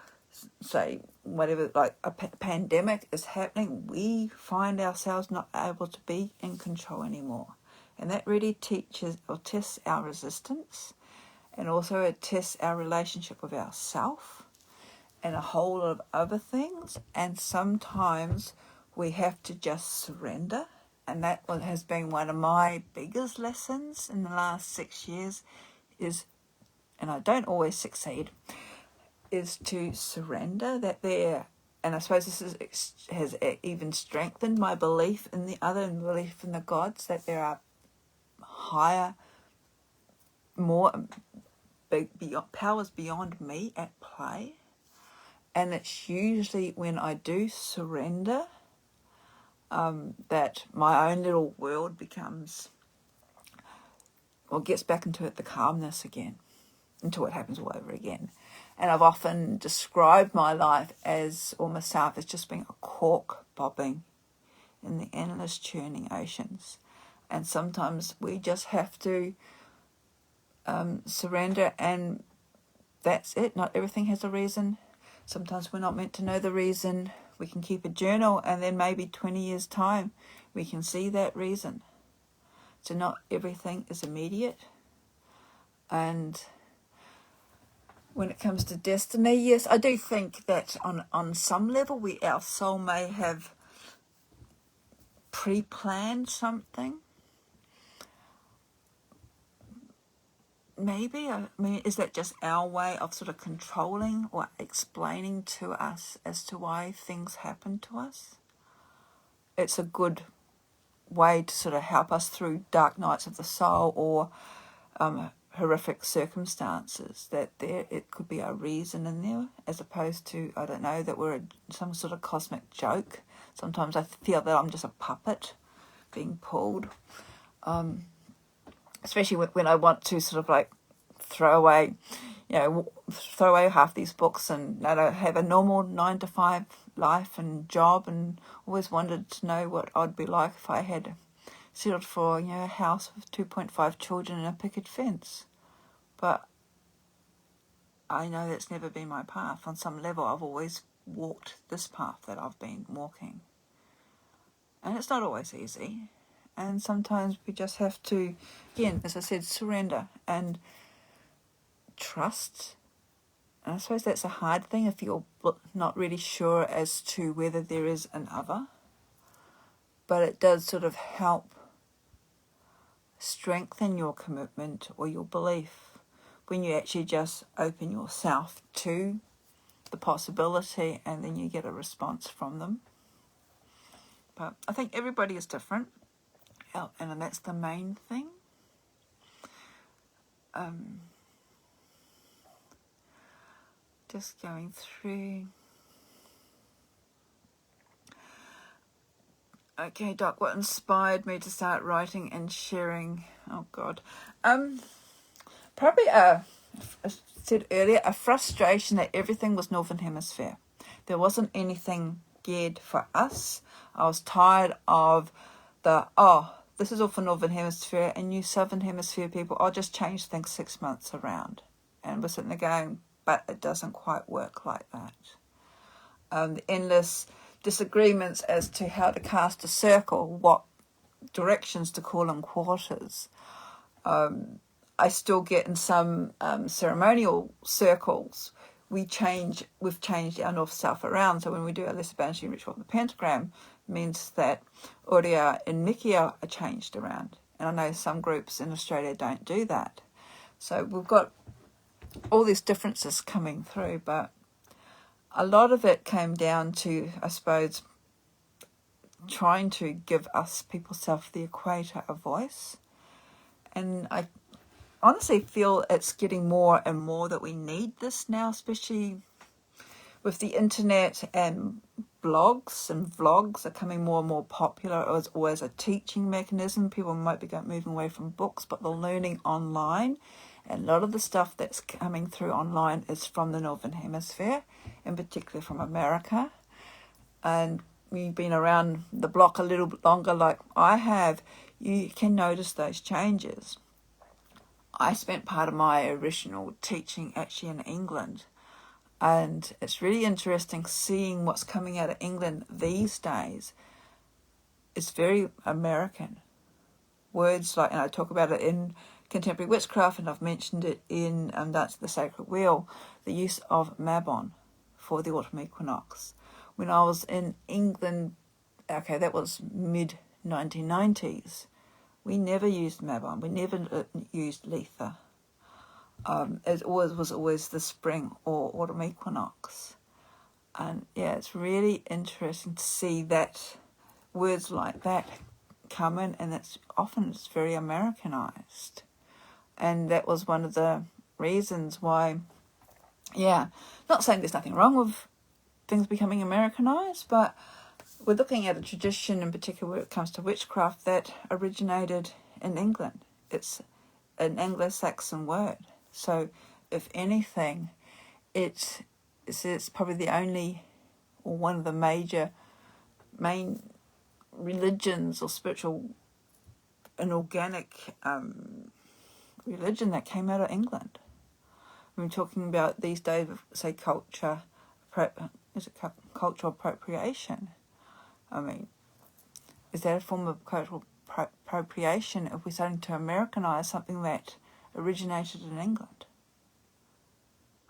say whatever, like a pandemic is happening, we find ourselves not able to be in control anymore. And that really teaches or tests our resistance, and also it tests our relationship with ourself and a whole lot of other things. And sometimes we have to just surrender. And that has been one of my biggest lessons in the last 6 years is, and I don't always succeed, is to surrender that there, and I suppose this has even strengthened my belief in the other and belief in the gods, that there are higher, more powers beyond me at play. And it's usually when I do surrender that my own little world becomes, or gets back into the calmness again, until it happens all over again. And I've often described my life as, or myself, as just being a cork bobbing in the endless churning oceans. And sometimes we just have to surrender, and that's it. Not everything has a reason. Sometimes we're not meant to know the reason. We can keep a journal, and then maybe 20 years' time we can see that reason. So not everything is immediate. And when it comes to destiny, yes, I do think that on some level our soul may have pre-planned something. Maybe, I mean, is that just our way of sort of controlling or explaining to us as to why things happen to us? It's a good way to sort of help us through dark nights of the soul or horrific circumstances, that it could be a reason in there, as opposed to, I don't know, that we're some sort of cosmic joke. Sometimes I feel that I'm just a puppet being pulled. Especially when I want to sort of like throw away half these books and have a normal 9-to-5 life and job, and always wanted to know what I'd be like if I had settled for a house with 2.5 children and a picket fence. But I know that's never been my path. On some level, I've always walked this path that I've been walking, and it's not always easy. And sometimes we just have to, again, as I said, surrender and trust. And I suppose that's a hard thing if you're not really sure as to whether there is an other. But it does sort of help strengthen your commitment or your belief when you actually just open yourself to the possibility, and then you get a response from them. But I think everybody is different. And that's the main thing. Just going through. Okay, Doc, what inspired me to start writing and sharing? Oh, God. Probably, I said earlier, a frustration that everything was Northern Hemisphere. There wasn't anything geared for us. I was tired of this is all for Northern Hemisphere, and you Southern Hemisphere people, I'll just change things 6 months around. And we're sitting there going, but it doesn't quite work like that. The endless disagreements as to how to cast a circle, what directions to call them quarters. I still get in some ceremonial circles, we've changed our north-south around. So when we do our lesser banishing ritual of the pentagram, means that Uria and Mikia are changed around. And I know some groups in Australia don't do that. So we've got all these differences coming through, but a lot of it came down to, I suppose, trying to give us people south of the equator a voice. And I honestly feel it's getting more and more that we need this now, especially with the internet, and blogs and vlogs are coming more and more popular as always a teaching mechanism. People might be moving away from books, but they're learning online. And a lot of the stuff that's coming through online is from the Northern Hemisphere, in particular from America. And we've been around the block a little bit longer like I have, you can notice those changes. I spent part of my original teaching actually in England, and it's really interesting seeing what's coming out of England these days. It's very American. Words like, and I talk about it in Contemporary Witchcraft, and I've mentioned it in Dance of the Sacred Wheel, the use of Mabon for the autumn equinox. When I was in England, okay, that was mid-1990s, we never used Mabon. We never used Letha. It was always the spring or autumn equinox. And yeah, it's really interesting to see that words like that come in, and it's very Americanized. And that was one of the reasons why, yeah, not saying there's nothing wrong with things becoming Americanized, but we're looking at a tradition in particular when it comes to witchcraft that originated in England. It's an Anglo-Saxon word. So if anything, it's probably the only or one of the main religions or spiritual and organic religion that came out of England. We're talking about these days of, say, cultural appropriation. I mean, is that a form of cultural appropriation if we're starting to Americanize something that originated in England?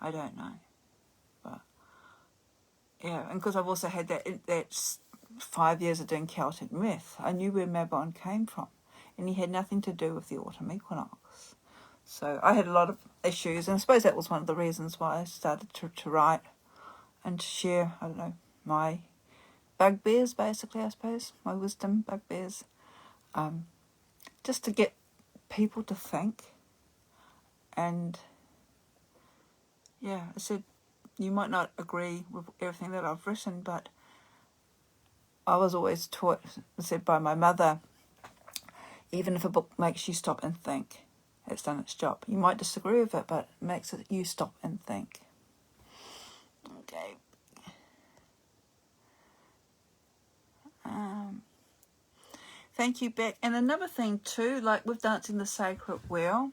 I don't know. But yeah, and because I've also had that 5 years of doing Celtic myth, I knew where Mabon came from, and he had nothing to do with the autumn equinox. So I had a lot of issues, and I suppose that was one of the reasons why I started to write and to share, I don't know, my bugbears, basically, I suppose, my wisdom bugbears, just to get people to think. And yeah, I said, you might not agree with everything that I've written, but I was always taught, said by my mother, even if a book makes you stop and think, it's done its job. You might disagree with it, but it makes it you stop and think. Okay. Thank you, Beck. And another thing too, like with Dancing the Sacred Wheel,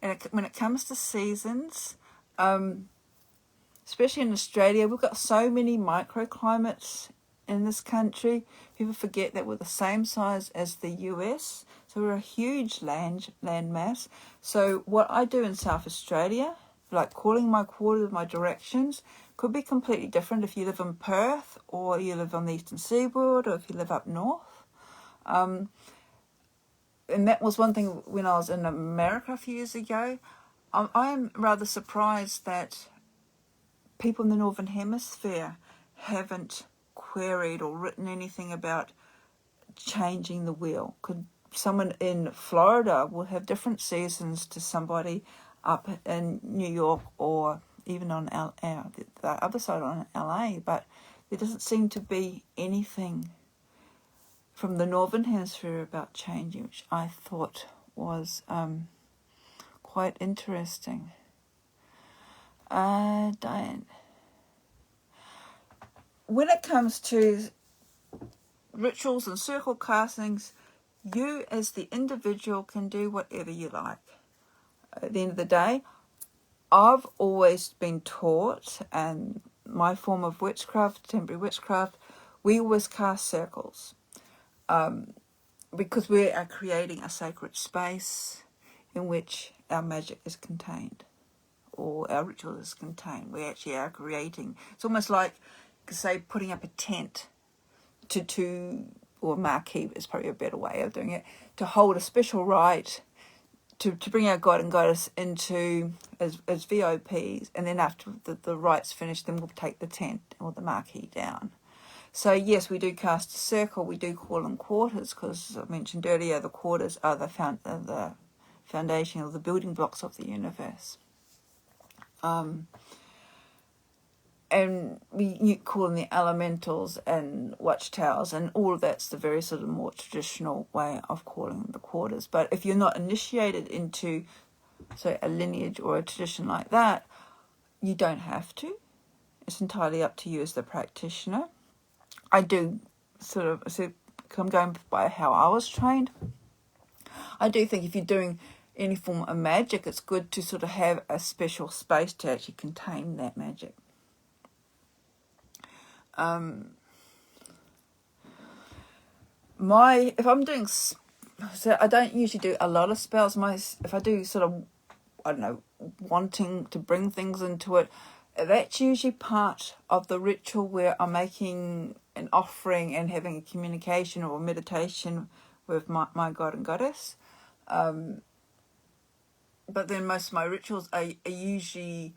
and when it comes to seasons, especially in Australia, we've got so many microclimates in this country. People forget that we're the same size as the US, so we're a huge land mass. So what I do in South Australia, like calling my quarters, my directions, could be completely different if you live in Perth, or you live on the eastern seaboard, or if you live up north. And that was one thing when I was in America a few years ago. I am rather surprised that people in the Northern Hemisphere haven't queried or written anything about changing the wheel. Could someone in Florida will have different seasons to somebody up in New York, or even on the other side on LA, but there doesn't seem to be anything from the Northern Hemisphere about changing, which I thought was quite interesting. Diane, when it comes to rituals and circle castings, you as the individual can do whatever you like. At the end of the day, I've always been taught, and my form of witchcraft, temporary witchcraft, we always cast circles. because we are creating a sacred space in which our magic is contained, or our ritual is contained. We actually are creating. It's almost like, say, putting up a tent or marquee is probably a better way of doing it, to hold a special rite, to bring our god and goddess into as VOPs, and then after the rite's finished, then we'll take the tent or the marquee down. So yes, we do cast a circle. We do call them quarters, because as I mentioned earlier, the quarters are the foundation or the building blocks of the universe. And we call them the elementals and watchtowers, and all of that's the very sort of more traditional way of calling them the quarters. But if you're not initiated into, say, a lineage or a tradition like that, you don't have to. It's entirely up to you as the practitioner. I do I'm going by how I was trained. I do think if you're doing any form of magic, it's good to sort of have a special space to actually contain that magic. If I'm doing, so I don't usually do a lot of spells. If I do sort of, I don't know, wanting to bring things into it, that's usually part of the ritual where I'm making an offering and having a communication or meditation with my god and goddess. But then most of my rituals are usually,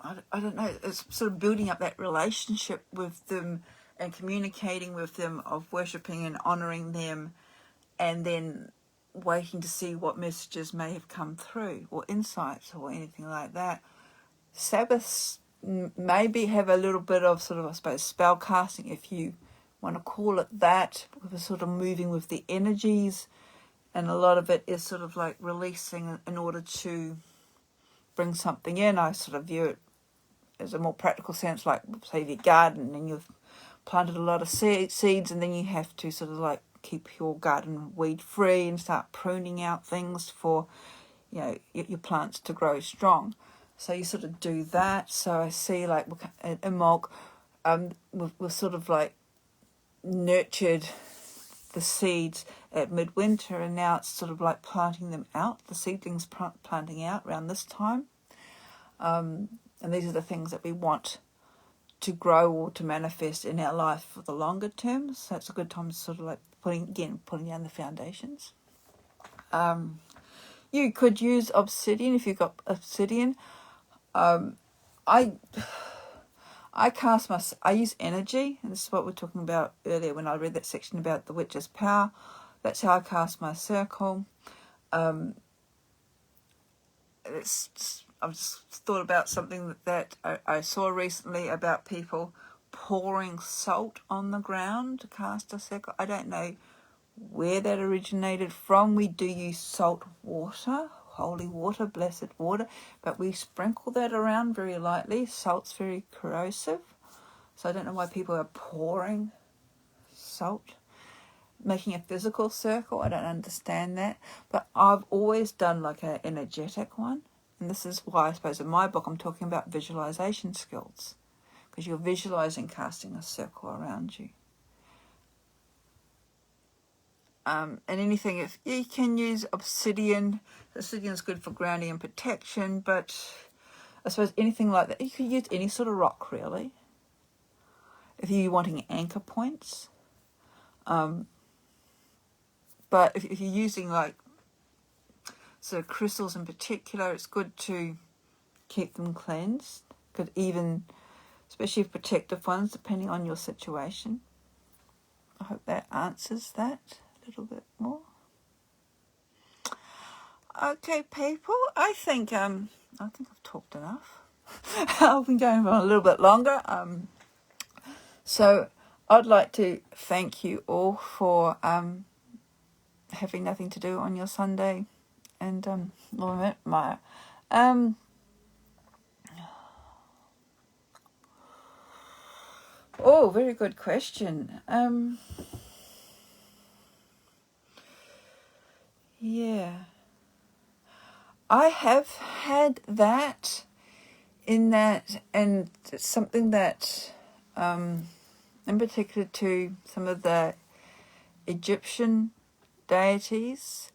I don't know, it's sort of building up that relationship with them and communicating with them, of worshipping and honouring them, and then waiting to see what messages may have come through, or insights or anything like that. Sabbaths maybe have a little bit of sort of, I suppose, spell casting, if you want to call it that, with a sort of moving with the energies, and a lot of it is sort of like releasing in order to bring something in. I sort of view it as a more practical sense, like, say, your garden, and you've planted a lot of seeds, and then you have to sort of like keep your garden weed free and start pruning out things for, you know, your plants to grow strong. So you sort of do that. So I see, like, at Imbolc, we've sort of like nurtured the seeds at midwinter, and now it's sort of like planting them out, the seedlings planting out around this time. And these are the things that we want to grow or to manifest in our life for the longer term. So it's a good time to sort of like putting down the foundations. You could use obsidian if you've got obsidian. I use energy, and this is what we were talking about earlier when I read that section about the witch's power. That's how I cast my circle. I've just thought about something that I saw recently about people pouring salt on the ground to cast a circle. I don't know where that originated from. We do use salt water, holy water, blessed water, but we sprinkle that around very lightly. Salt's very corrosive, so I don't know why people are pouring salt, making a physical circle. I don't understand that, but I've always done like an energetic one. And this is why I suppose in my book I'm talking about visualization skills, because you're visualizing casting a circle around you. And anything, if you can use obsidian. Obsidian's good for grounding and protection, but I suppose anything like that, you could use any sort of rock really, if you're wanting anchor points. But if you're using like sort of crystals in particular, it's good to keep them cleansed. Could even, especially protective ones, depending on your situation. I hope that answers that a little bit more. Okay, people, I think I've talked enough. I've been going for a little bit longer. So I'd like to thank you all for having nothing to do on your Sunday. And very good question. Yeah. I have had that, and it's something that, in particular to some of the Egyptian deities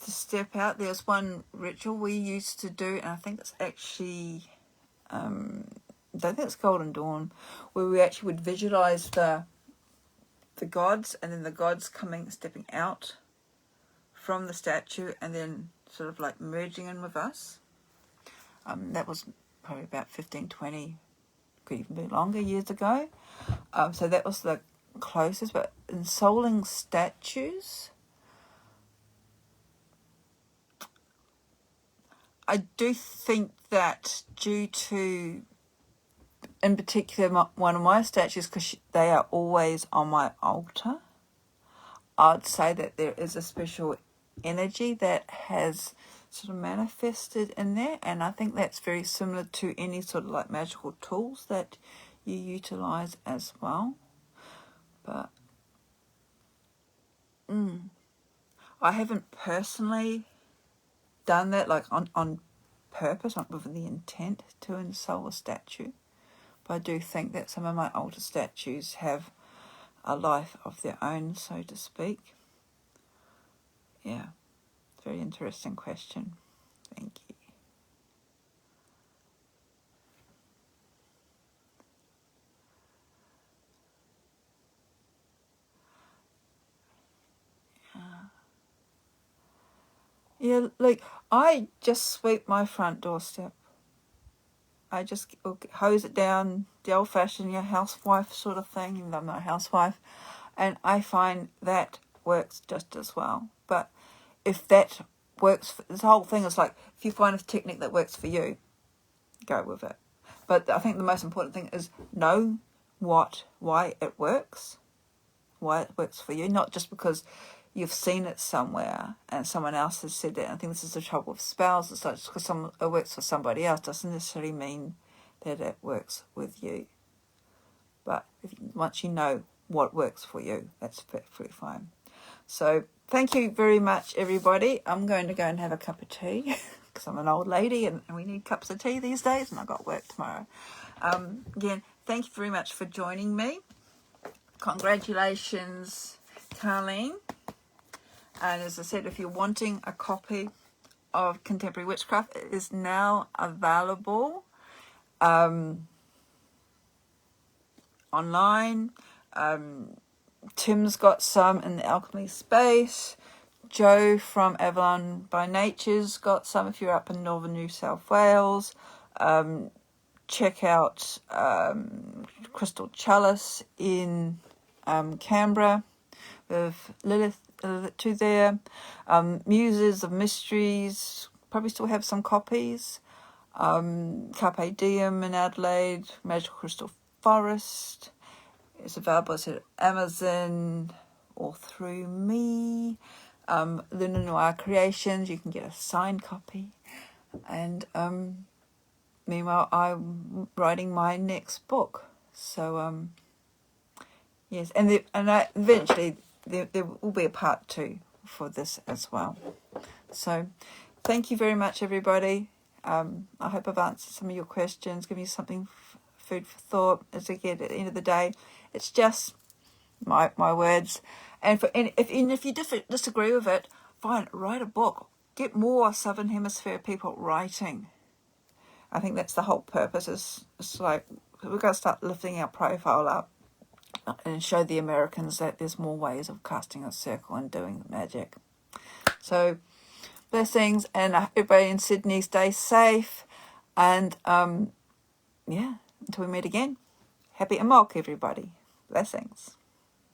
to step out. There's one ritual we used to do, and I think it's actually, I don't think it's Golden Dawn, where we actually would visualize the gods, and then the gods stepping out from the statue, and then sort of like merging in with us. That was probably about 15, 20, could even be longer, years ago. So that was the closest. But ensouling statues, I do think that due to, in particular, one of my statues, because they are always on my altar, I'd say that there is a special energy that has sort of manifested in there, and I think that's very similar to any sort of like magical tools that you utilize as well. But I haven't personally done that like on purpose, not with the intent to ensoul a statue, but I do think that some of my older statues have a life of their own, so to speak. Yeah, very interesting question. Thank you. Yeah, like I just sweep my front doorstep. I just hose it down, the old-fashioned housewife sort of thing, even though I'm not a housewife. And I find that works just as well. But if that works, this whole thing is like, if you find a technique that works for you, go with it. But I think the most important thing is know why it works for you, not just because you've seen it somewhere and someone else has said it. I think this is the trouble with spells. It's like just because it works for somebody else doesn't necessarily mean that it works with you. But once you know what works for you, that's perfectly fine. So thank you very much, everybody. I'm going to go and have a cup of tea because I'm an old lady and we need cups of tea these days, and I've got work tomorrow. Again, thank you very much for joining me. Congratulations, Carleen. And as I said, if you're wanting a copy of Contemporary Witchcraft, it is now available online. Tim's got some in the alchemy space. Joe from Avalon by Nature's got some if you're up in northern New South Wales. Check out Crystal Chalice in Canberra with Lilith to there. Muses of Mysteries probably still have some copies. Carpe Diem in Adelaide. Magical Crystal Forest is available at Amazon or through me. Luna Noir Creations, you can get a signed copy. And meanwhile, I'm writing my next book. So yes, and eventually there will be a part 2 for this as well. So thank you very much, everybody. I hope I've answered some of your questions, given you something food for thought. As again, at the end of the day, it's just my words. And if you disagree with it, fine, write a book. Get more Southern Hemisphere people writing. I think that's the whole purpose. It's like we've got to start lifting our profile up and show the Americans that there's more ways of casting a circle and doing the magic. So blessings, and everybody in Sydney stay safe, and until we meet again, happy Imbolc, everybody. Blessings.